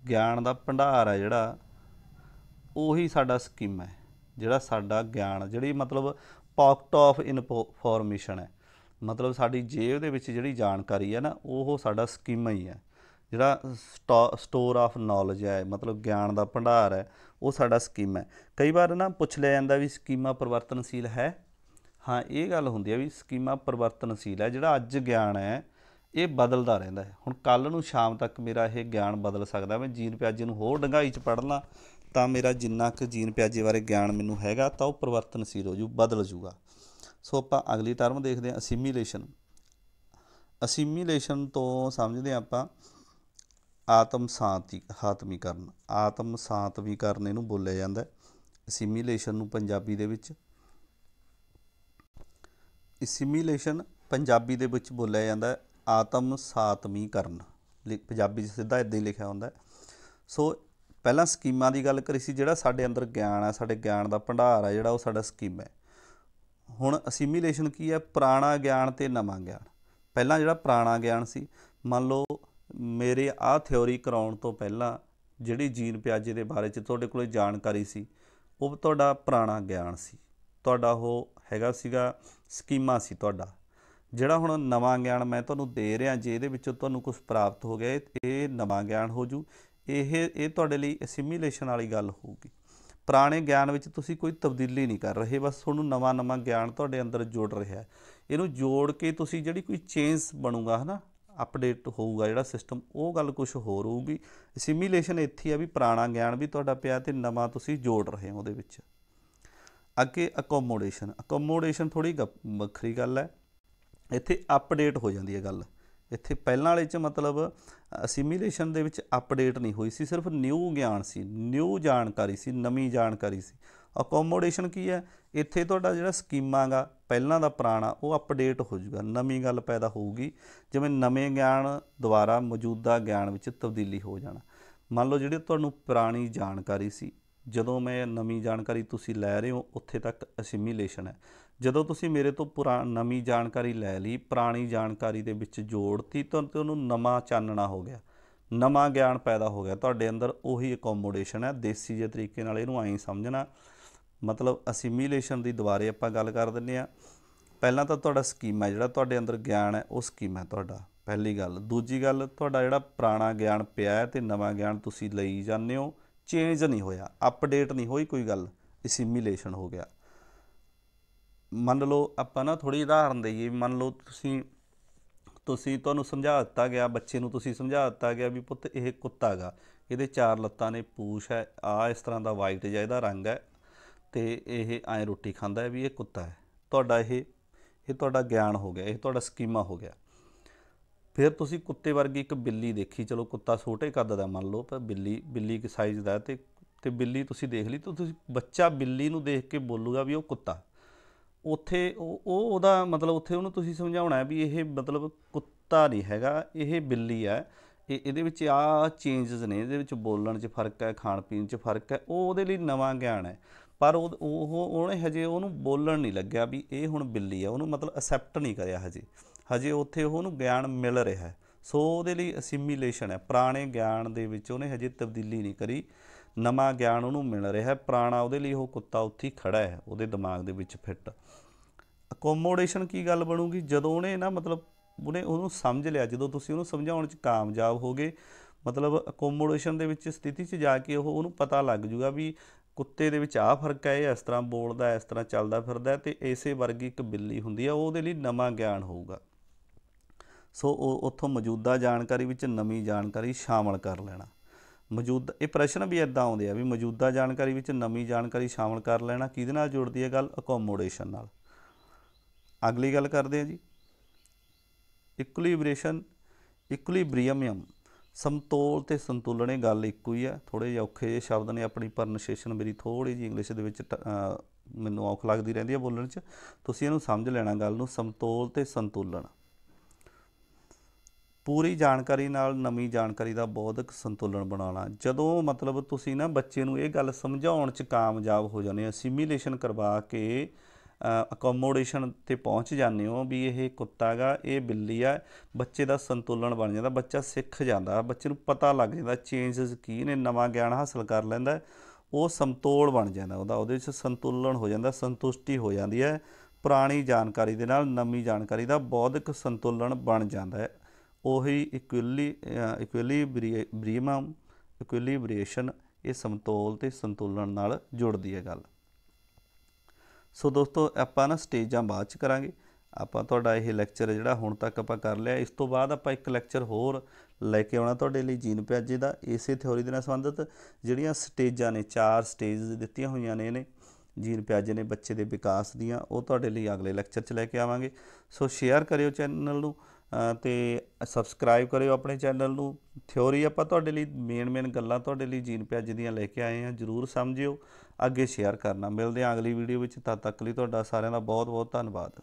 ਗਿਆਨ ਦਾ ਭੰਡਾਰ ਹੈ ਜਿਹੜਾ, ਉਹੀ ਸਾਡਾ ਸਕੀਮਾ ਹੈ। ਜਿਹੜਾ ਸਾਡਾ ਗਿਆਨ, ਜਿਹੜੀ ਮਤਲਬ ਪਾਕਟ ਆਫ ਇਨਫੋਰਮੇਸ਼ਨ ਹੈ, ਮਤਲਬ ਸਾਡੀ ਜੇਬ ਦੇ ਵਿੱਚ ਜਿਹੜੀ ਜਾਣਕਾਰੀ ਹੈ ਨਾ, ਉਹ ਸਾਡਾ ਸਕੀਮਾ ਹੀ ਹੈ। ਜਿਹੜਾ ਸਟੋਰ ਆਫ ਨੌਲੇਜ ਹੈ, ਮਤਲਬ ਗਿਆਨ ਦਾ ਭੰਡਾਰ ਹੈ, ਉਹ ਸਾਡਾ ਸਕੀਮਾ ਹੈ। ਕਈ ਵਾਰ ਨਾ ਪੁੱਛ ਲਿਆ ਜਾਂਦਾ ਵੀ ਸਕੀਮਾ ਪਰਿਵਰਤਨਸ਼ੀਲ ਹੈ। ਹਾਂ, ਇਹ ਗੱਲ ਹੁੰਦੀ ਹੈ ਵੀ ਸਕੀਮਾ ਪਰਿਵਰਤਨਸ਼ੀਲ ਹੈ। ਜਿਹੜਾ ਅੱਜ ਗਿਆਨ ਹੈ ਇਹ ਬਦਲਦਾ ਰਹਿੰਦਾ ਹੈ। ਹੁਣ ਕੱਲ੍ਹ ਨੂੰ ਸ਼ਾਮ ਤੱਕ ਮੇਰਾ ਇਹ ਗਿਆਨ ਬਦਲ ਸਕਦਾ। ਮੈਂ ਜੀਨ ਪਿਆਜੇ ਨੂੰ ਹੋਰ ਡੂੰਘਾਈ 'ਚ ਪੜ੍ਹ ਲਾਂ ਤਾਂ ਮੇਰਾ ਜਿੰਨਾ ਕੁ ਜੀਨ ਪਿਆਜੇ ਬਾਰੇ ਗਿਆਨ ਮੈਨੂੰ ਹੈਗਾ ਤਾਂ ਉਹ ਪਰਿਵਰਤਨਸ਼ੀਲ ਹੋ ਜੂ, ਬਦਲ ਜੂਗਾ। ਸੋ ਆਪਾਂ ਅਗਲੀ ਟਰਮ ਦੇਖਦੇ ਹਾਂ, ਅਸੀਮੀਲੇਸ਼ਨ। ਅਸੀਮੀਲੇਸ਼ਨ ਤੋਂ ਸਮਝਦੇ ਹਾਂ ਆਪਾਂ ਆਤਮ ਸਾਤਮੀਕਰਨ। ਆਤਮ ਸਾਤਮੀਕਰਨ ਇਹਨੂੰ ਬੋਲਿਆ ਜਾਂਦਾ। ਅਸੀਮੀਲੇਸ਼ਨ ਨੂੰ ਪੰਜਾਬੀ ਦੇ ਵਿੱਚ ਅਸੀਮੀਲੇਸ਼ਨ ਪੰਜਾਬੀ ਦੇ ਵਿੱਚ ਬੋਲਿਆ ਜਾਂਦਾ ਆਤਮ ਸਾਤਮੀਕਰਨ। ਪੰਜਾਬੀ 'ਚ ਸਿੱਧਾ ਇੱਦਾਂ ਹੀ ਲਿਖਿਆ ਹੁੰਦਾ। ਸੋ ਪਹਿਲਾਂ ਸਕੀਮਾਂ ਦੀ ਗੱਲ ਕਰੀ ਸੀ। ਜਿਹੜਾ ਸਾਡੇ ਅੰਦਰ ਗਿਆਨ ਹੈ, ਸਾਡੇ ਗਿਆਨ ਦਾ ਭੰਡਾਰ ਹੈ ਜਿਹੜਾ, ਉਹ ਸਾਡਾ ਸਕੀਮਾ ਹੈ। ਹੁਣ ਅਸੀਮੀਲੇਸ਼ਨ ਕੀ ਹੈ? ਪੁਰਾਣਾ ਗਿਆਨ ਅਤੇ ਨਵਾਂ ਗਿਆਨ। ਪਹਿਲਾਂ ਜਿਹੜਾ ਪੁਰਾਣਾ ਗਿਆਨ ਸੀ, ਮੰਨ ਲਓ ਮੇਰੇ ਆਹ ਥਿਓਰੀ ਕਰਾਉਣ ਤੋਂ ਪਹਿਲਾਂ ਜਿਹੜੀ ਜੀਨ ਪਿਆਜੇ ਦੇ ਬਾਰੇ 'ਚ ਤੁਹਾਡੇ ਕੋਲ ਜਾਣਕਾਰੀ ਸੀ, ਉਹ ਤੁਹਾਡਾ ਪੁਰਾਣਾ ਗਿਆਨ ਸੀ, ਤੁਹਾਡਾ ਉਹ ਹੈਗਾ ਸੀਗਾ ਸਕੀਮਾ ਸੀ ਤੁਹਾਡਾ। ਜਿਹੜਾ ਹੁਣ ਨਵਾਂ ਗਿਆਨ ਮੈਂ ਤੁਹਾਨੂੰ ਦੇ ਰਿਹਾ, ਜੇ ਇਹਦੇ ਵਿੱਚੋਂ ਤੁਹਾਨੂੰ ਕੁਛ ਪ੍ਰਾਪਤ ਹੋ ਗਿਆ, ਇਹ ਨਵਾਂ ਗਿਆਨ ਹੋ ਜੂ। ਇਹ ਤੁਹਾਡੇ ਲਈ ਅਸੀਮੀਲੇਸ਼ਨ ਵਾਲੀ ਗੱਲ ਹੋਊਗੀ। ਪੁਰਾਣੇ ਗਿਆਨ ਵਿੱਚ ਤੁਸੀਂ ਕੋਈ ਤਬਦੀਲੀ ਨਹੀਂ ਕਰ ਰਹੇ, ਬਸ ਤੁਹਾਨੂੰ ਨਵਾਂ ਗਿਆਨ ਤੁਹਾਡੇ ਅੰਦਰ ਜੁੜ ਰਿਹਾ। ਇਹਨੂੰ ਜੋੜ ਕੇ ਤੁਸੀਂ ਜਿਹੜੀ ਕੋਈ ਚੇਂਜ ਬਣੂਗਾ, ਹੈ ਨਾ, ਅਪਡੇਟ ਹੋਊਗਾ ਜਿਹੜਾ ਸਿਸਟਮ, ਉਹ ਗੱਲ ਕੁਛ ਹੋਰ ਹੋਊਗੀ। ਅਸੀਮੀਲੇਸ਼ਨ ਇੱਥੇ ਆ ਵੀ ਪੁਰਾਣਾ ਗਿਆਨ ਵੀ ਤੁਹਾਡਾ ਪਿਆ ਅਤੇ ਨਵਾਂ ਤੁਸੀਂ ਜੋੜ ਰਹੇ ਹੋ ਉਹਦੇ ਵਿੱਚ। ਅੱਗੇ ਅਕੋਮੋਡੇਸ਼ਨ। ਅਕੋਮੋਡੇਸ਼ਨ ਥੋੜ੍ਹੀ ਵੱਖਰੀ ਗੱਲ ਹੈ। ਇੱਥੇ ਅਪਡੇਟ ਹੋ ਜਾਂਦੀ ਹੈ ਗੱਲ। ਇੱਥੇ ਪਹਿਲਾਂ ਵਾਲੇ 'ਚ ਮਤਲਬ ਅਸੀਮੀਲੇਸ਼ਨ ਦੇ ਵਿੱਚ ਅਪਡੇਟ ਨਹੀਂ ਹੋਈ ਸੀ, ਸਿਰਫ ਨਿਊ ਗਿਆਨ ਸੀ, ਨਿਊ ਜਾਣਕਾਰੀ ਸੀ, ਨਵੀਂ ਜਾਣਕਾਰੀ ਸੀ। ਅਕੋਮੋਡੇਸ਼ਨ ਕੀ ਹੈ? ਇੱਥੇ ਤੁਹਾਡਾ ਜਿਹੜਾ ਸਕੀਮਾ ਗਾ ਪਹਿਲਾਂ ਦਾ ਪੁਰਾਣਾ, ਉਹ ਅਪਡੇਟ ਹੋ ਜਾਊਗਾ, ਨਵੀਂ ਗੱਲ ਪੈਦਾ ਹੋਊਗੀ। ਜਿਵੇਂ ਨਵੇਂ ਗਿਆਨ ਦੁਆਰਾ ਮੌਜੂਦਾ ਗਿਆਨ ਵਿੱਚ ਤਬਦੀਲੀ ਹੋ ਜਾਣਾ। ਮੰਨ ਲਓ ਜਿਹੜੀ ਤੁਹਾਨੂੰ ਪੁਰਾਣੀ ਜਾਣਕਾਰੀ ਸੀ, ਜਦੋਂ ਮੈਂ ਨਵੀਂ ਜਾਣਕਾਰੀ ਤੁਸੀਂ ਲੈ ਰਹੇ ਹੋ, ਉੱਥੇ ਤੱਕ ਅਸੀਮੀਲੇਸ਼ਨ ਹੈ। ਜਦੋਂ ਤੁਸੀਂ ਮੇਰੇ ਤੋਂ ਨਵੀਂ ਜਾਣਕਾਰੀ ਲੈ ਲਈ, ਪੁਰਾਣੀ ਜਾਣਕਾਰੀ ਦੇ ਵਿੱਚ ਜੋੜਤੀ, ਤਾਂ ਤੁਹਾਨੂੰ ਨਵਾਂ ਚਾਨਣਾ ਹੋ ਗਿਆ, ਨਵਾਂ ਗਿਆਨ ਪੈਦਾ ਹੋ ਗਿਆ ਤੁਹਾਡੇ ਅੰਦਰ, ਉਹੀ ਅਕੋਮੋਡੇਸ਼ਨ ਹੈ। ਦੇਸੀ ਜਿਹੇ ਤਰੀਕੇ ਨਾਲ ਇਹਨੂੰ ਐਂ ਸਮਝਣਾ। ਮਤਲਬ ਅਸੀਮੀਲੇਸ਼ਨ ਦੀ ਦੁਬਾਰੇ ਆਪਾਂ ਗੱਲ ਕਰ ਦਿੰਦੇ ਹਾਂ। ਪਹਿਲਾਂ ਤਾਂ ਤੁਹਾਡਾ ਸਕੀਮਾ ਜਿਹੜਾ ਤੁਹਾਡੇ ਅੰਦਰ ਗਿਆਨ ਹੈ, ਉਹ ਸਕੀਮਾ ਤੁਹਾਡਾ, ਪਹਿਲੀ ਗੱਲ। ਦੂਜੀ ਗੱਲ, ਤੁਹਾਡਾ ਜਿਹੜਾ ਪੁਰਾਣਾ ਗਿਆਨ ਪਿਆ ਹੈ ਅਤੇ ਨਵਾਂ ਗਿਆਨ ਤੁਸੀਂ ਲਈ ਜਾਂਦੇ ਹੋ, ਚੇਂਜ ਨਹੀਂ ਹੋਇਆ, ਅਪਡੇਟ ਨਹੀਂ ਹੋਈ ਕੋਈ ਗੱਲ, ਅਸੀਮੀਲੇਸ਼ਨ ਹੋ ਗਿਆ। ਮੰਨ ਲਓ ਆਪਾਂ ਨਾ ਥੋੜ੍ਹੀ ਉਦਾਹਰਨ ਦੇਈਏ। ਮੰਨ ਲਓ ਤੁਹਾਨੂੰ ਸਮਝਾ ਦਿੱਤਾ ਗਿਆ, ਬੱਚੇ ਨੂੰ ਤੁਸੀਂ ਸਮਝਾ ਦਿੱਤਾ ਗਿਆ ਵੀ ਪੁੱਤ ਇਹ ਕੁੱਤਾ ਗਾ, ਇਹਦੇ 4 ਲੱਤਾਂ ਨੇ, ਪੂਛ ਹੈ, ਇਸ ਤਰ੍ਹਾਂ ਦਾ ਵਾਈਟ ਜਿਹਾ ਇਹਦਾ ਰੰਗ ਹੈ ਅਤੇ ਇਹ ਐਂ ਰੋਟੀ ਖਾਂਦਾ ਹੈ, ਵੀ ਇਹ ਕੁੱਤਾ ਹੈ। ਤੁਹਾਡਾ ਇਹ ਤੁਹਾਡਾ ਗਿਆਨ ਹੋ ਗਿਆ, ਇਹ ਤੁਹਾਡਾ ਸਕੀਮਾ ਹੋ ਗਿਆ। ਫਿਰ ਤੁਸੀਂ ਕੁੱਤੇ ਵਰਗੀ ਇੱਕ ਬਿੱਲੀ ਦੇਖੀ, ਚਲੋ ਕੁੱਤਾ ਛੋਟੇ ਕੱਦ ਦਾ ਮੰਨ ਲਓ, ਪਰ ਬਿੱਲੀ ਇੱਕ ਸਾਈਜ਼ ਦਾ ਅਤੇ ਬਿੱਲੀ ਤੁਸੀਂ ਦੇਖ ਲਈ, ਤਾਂ ਤੁਸੀਂ ਬੱਚਾ ਬਿੱਲੀ ਨੂੰ ਦੇਖ ਕੇ ਬੋਲੂਗਾ ਵੀ ਉਹ ਕੁੱਤਾ। ਉੱਥੇ ਉਹਦਾ ਮਤਲਬ ਉੱਥੇ ਉਹਨੂੰ ਤੁਸੀਂ ਸਮਝਾਉਣਾ ਵੀ ਇਹ ਮਤਲਬ ਕੁੱਤਾ ਨਹੀਂ ਹੈਗਾ, ਇਹ ਬਿੱਲੀ ਹੈ, ਇਹਦੇ ਵਿੱਚ ਆਹ ਚੇਂਜਸ ਨੇ, ਇਹਦੇ ਵਿੱਚ ਬੋਲਣ 'ਚ ਫਰਕ ਹੈ, ਖਾਣ ਪੀਣ 'ਚ ਫਰਕ ਹੈ। ਉਹ ਉਹਦੇ ਲਈ ਨਵਾਂ ਗਿਆਨ ਹੈ, ਪਰ ਉਹਨੇ ਹਜੇ ਉਹਨੂੰ ਬੋਲਣ ਨਹੀਂ ਲੱਗਿਆ ਵੀ ਇਹ ਹੁਣ ਬਿੱਲੀ ਹੈ, ਉਹਨੂੰ ਮਤਲਬ ਅਸੈਪਟ ਨਹੀਂ ਕਰਿਆ ਹਜੇ ਉੱਥੇ ਉਹਨੂੰ ਗਿਆਨ ਮਿਲ ਰਿਹਾ। ਸੋ ਉਹਦੇ ਲਈ ਅਸੀਮੀਲੇਸ਼ਨ ਹੈ। ਪੁਰਾਣੇ ਗਿਆਨ ਦੇ ਵਿੱਚ ਉਹਨੇ ਹਜੇ ਤਬਦੀਲੀ ਨਹੀਂ ਕਰੀ, ਨਵਾਂ ਗਿਆਨ ਉਹਨੂੰ ਮਿਲ ਰਿਹਾ। ਪੁਰਾਣਾ ਉਹਦੇ ਲਈ ਉਹ ਕੁੱਤਾ ਉੱਥੇ ਹੀ ਖੜ੍ਹਾ ਹੈ, ਉਹਦੇ ਦਿਮਾਗ ਦੇ ਵਿੱਚ ਫਿੱਟ। ਅਕੋਮੋਡੇਸ਼ਨ ਕੀ ਗੱਲ ਬਣੂਗੀ? ਜਦੋਂ ਉਹਨੇ ਨਾ ਮਤਲਬ ਉਹਨੂੰ ਸਮਝ ਲਿਆ, ਜਦੋਂ ਤੁਸੀਂ ਉਹਨੂੰ ਸਮਝਾਉਣ 'ਚ ਕਾਮਯਾਬ ਹੋ ਗਏ, ਮਤਲਬ ਅਕੋਮੋਡੇਸ਼ਨ ਦੇ ਵਿੱਚ ਸਥਿਤੀ 'ਚ ਜਾ ਕੇ ਉਹਨੂੰ ਪਤਾ ਲੱਗ ਜੂਗਾ ਵੀ ਕੁੱਤੇ ਦੇ ਵਿੱਚ ਆਹ ਫਰਕ ਹੈ, ਇਹ ਇਸ ਤਰ੍ਹਾਂ ਬੋਲਦਾ, ਇਸ ਤਰ੍ਹਾਂ ਚੱਲਦਾ ਫਿਰਦਾ, ਅਤੇ ਇਸੇ ਵਰਗੀ ਇੱਕ ਬਿੱਲੀ ਹੁੰਦੀ ਆ, ਉਹਦੇ ਲਈ ਨਵਾਂ ਗਿਆਨ ਹੋਊਗਾ। ਸੋ ਉੱਥੋਂ ਮੌਜੂਦਾ ਜਾਣਕਾਰੀ ਵਿੱਚ ਨਵੀਂ ਜਾਣਕਾਰੀ ਸ਼ਾਮਲ ਕਰ ਲੈਣਾ। ਇਹ ਪ੍ਰਸ਼ਨ ਵੀ ਇੱਦਾਂ ਆਉਂਦੇ ਆ ਵੀ ਮੌਜੂਦਾ ਜਾਣਕਾਰੀ ਵਿੱਚ ਨਵੀਂ ਜਾਣਕਾਰੀ ਸ਼ਾਮਲ ਕਰ ਲੈਣਾ ਕਿਹਦੇ ਨਾਲ ਜੁੜਦੀ ਹੈ ਗੱਲ? ਅਕੋਮੋਡੇਸ਼ਨ ਨਾਲ। ਅਗਲੀ ਗੱਲ ਕਰਦੇ ਹਾਂ ਜੀ, ਇਕੁਲੀਬ੍ਰੀਅਮ। ਸਮਤੋਲ ਅਤੇ ਸੰਤੁਲਨ, ਇਹ ਗੱਲ ਇੱਕੋ ਹੀ ਹੈ। ਥੋੜ੍ਹੇ ਜਿਹੇ ਔਖੇ ਜਿਹੇ ਸ਼ਬਦ ਨੇ, ਆਪਣੀ ਪ੍ਰੋਨਾਂਸੀਏਸ਼ਨ ਮੇਰੀ ਥੋੜ੍ਹੀ ਜਿਹੀ ਇੰਗਲਿਸ਼ ਦੇ ਵਿੱਚ ਮੈਨੂੰ ਔਖ ਲੱਗਦੀ ਰਹਿੰਦੀ ਹੈ ਬੋਲਣ 'ਚ। ਤੁਸੀਂ ਇਹਨੂੰ ਸਮਝ ਲੈਣਾ ਗੱਲ ਨੂੰ, ਸਮਤੋਲ ਅਤੇ ਸੰਤੁਲਨ। ਪੂਰੀ ਜਾਣਕਾਰੀ ਨਾਲ ਨਵੀਂ ਜਾਣਕਾਰੀ ਦਾ ਬੌਧਿਕ ਸੰਤੁਲਨ ਬਣਾਉਣਾ। ਜਦੋਂ ਮਤਲਬ ਤੁਸੀਂ ਨਾ ਬੱਚੇ ਨੂੰ ਇਹ ਗੱਲ ਸਮਝਾਉਣ 'ਚ ਕਾਮਯਾਬ ਹੋ ਜਾਂਦੇ ਹੋ, ਅਸੀਮੀਲੇਸ਼ਨ ਕਰਵਾ ਕੇ ਅਕੋਮੋਡੇਸ਼ਨ 'ਤੇ ਪਹੁੰਚ ਜਾਂਦੇ ਹੋ ਵੀ ਇਹ ਕੁੱਤਾ ਗਾ, ਇਹ ਬਿੱਲੀ ਆ, ਬੱਚੇ ਦਾ ਸੰਤੁਲਨ ਬਣ ਜਾਂਦਾ, ਬੱਚਾ ਸਿੱਖ ਜਾਂਦਾ, ਬੱਚੇ ਨੂੰ ਪਤਾ ਲੱਗ ਜਾਂਦਾ ਚੇਂਜਸ ਕੀ ਨੇ, ਨਵਾਂ ਗਿਆਨ ਹਾਸਲ ਕਰ ਲੈਂਦਾ, ਉਹ ਸਮਤੋਲ ਬਣ ਜਾਂਦਾ, ਉਹਦੇ 'ਚ ਸੰਤੁਲਨ ਹੋ ਜਾਂਦਾ, ਸੰਤੁਸ਼ਟੀ ਹੋ ਜਾਂਦੀ ਹੈ। ਪੁਰਾਣੀ ਜਾਣਕਾਰੀ ਦੇ ਨਾਲ ਨਵੀਂ ਜਾਣਕਾਰੀ ਦਾ ਬੌਧਿਕ ਸੰਤੁਲਨ ਬਣ ਜਾਂਦਾ ਹੈ। ਉਹੀ ਇਕੁਇਲਿਬ੍ਰੀਏਸ਼ਨ ਇਹ ਸਮਤੋਲ ਤੇ ਸੰਤੁਲਨ ਨਾਲ ਜੁੜਦੀ ਹੈ ਗੱਲ। ਸੋ ਦੋਸਤੋ ਆਪਾਂ ਨਾ ਸਟੇਜਾਂ ਬਾਅਦ 'ਚ ਕਰਾਂਗੇ। ਆਪਾਂ ਤੁਹਾਡਾ ਇਹ ਲੈਕਚਰ ਜਿਹੜਾ ਹੁਣ ਤੱਕ ਆਪਾਂ ਕਰ ਲਿਆ, ਇਸ ਤੋਂ ਬਾਅਦ ਆਪਾਂ ਇੱਕ ਲੈਕਚਰ ਹੋਰ ਲੈ ਕੇ ਆਉਣਾ ਤੁਹਾਡੇ ਲਈ ਜੀਨ ਪਿਆਜੇ ਦਾ, ਇਸੇ ਥਿਓਰੀ ਦੇ ਨਾਲ ਸੰਬੰਧਿਤ ਜਿਹੜੀਆਂ ਸਟੇਜਾਂ ਨੇ, 4 ਸਟੇਜ ਦਿੱਤੀਆਂ ਹੋਈਆਂ ਨੇ ਇਹਨੇ ਜੀਨ ਪਿਆਜੇ ਨੇ ਬੱਚੇ ਦੇ ਵਿਕਾਸ ਦੀਆਂ, ਉਹ ਤੁਹਾਡੇ ਲਈ ਅਗਲੇ ਲੈਕਚਰ 'ਚ ਲੈ ਕੇ ਆਵਾਂਗੇ। ਸੋ ਸ਼ੇਅਰ ਕਰਿਓ ਚੈਨਲ ਨੂੰ ਅਤੇ ਸਬਸਕ੍ਰਾਈਬ ਕਰਿਓ ਆਪਣੇ ਚੈਨਲ ਨੂੰ। ਥਿਓਰੀ ਆਪਾਂ ਤੁਹਾਡੇ ਲਈ ਮੇਨ ਗੱਲਾਂ ਤੁਹਾਡੇ ਲਈ ਜੀਨ ਪਿਆਜੇ ਦੀਆਂ ਲੈ ਕੇ ਆਏ ਹਾਂ, ਜ਼ਰੂਰ ਸਮਝਿਓ, ਅੱਗੇ ਸ਼ੇਅਰ ਕਰਨਾ। ਮਿਲਦੇ ਹਾਂ ਅਗਲੀ ਵੀਡੀਓ ਵਿੱਚ, ਤਦ ਤੱਕ ਲਈ ਤੁਹਾਡਾ ਸਾਰਿਆਂ ਦਾ ਬਹੁਤ ਬਹੁਤ ਧੰਨਵਾਦ।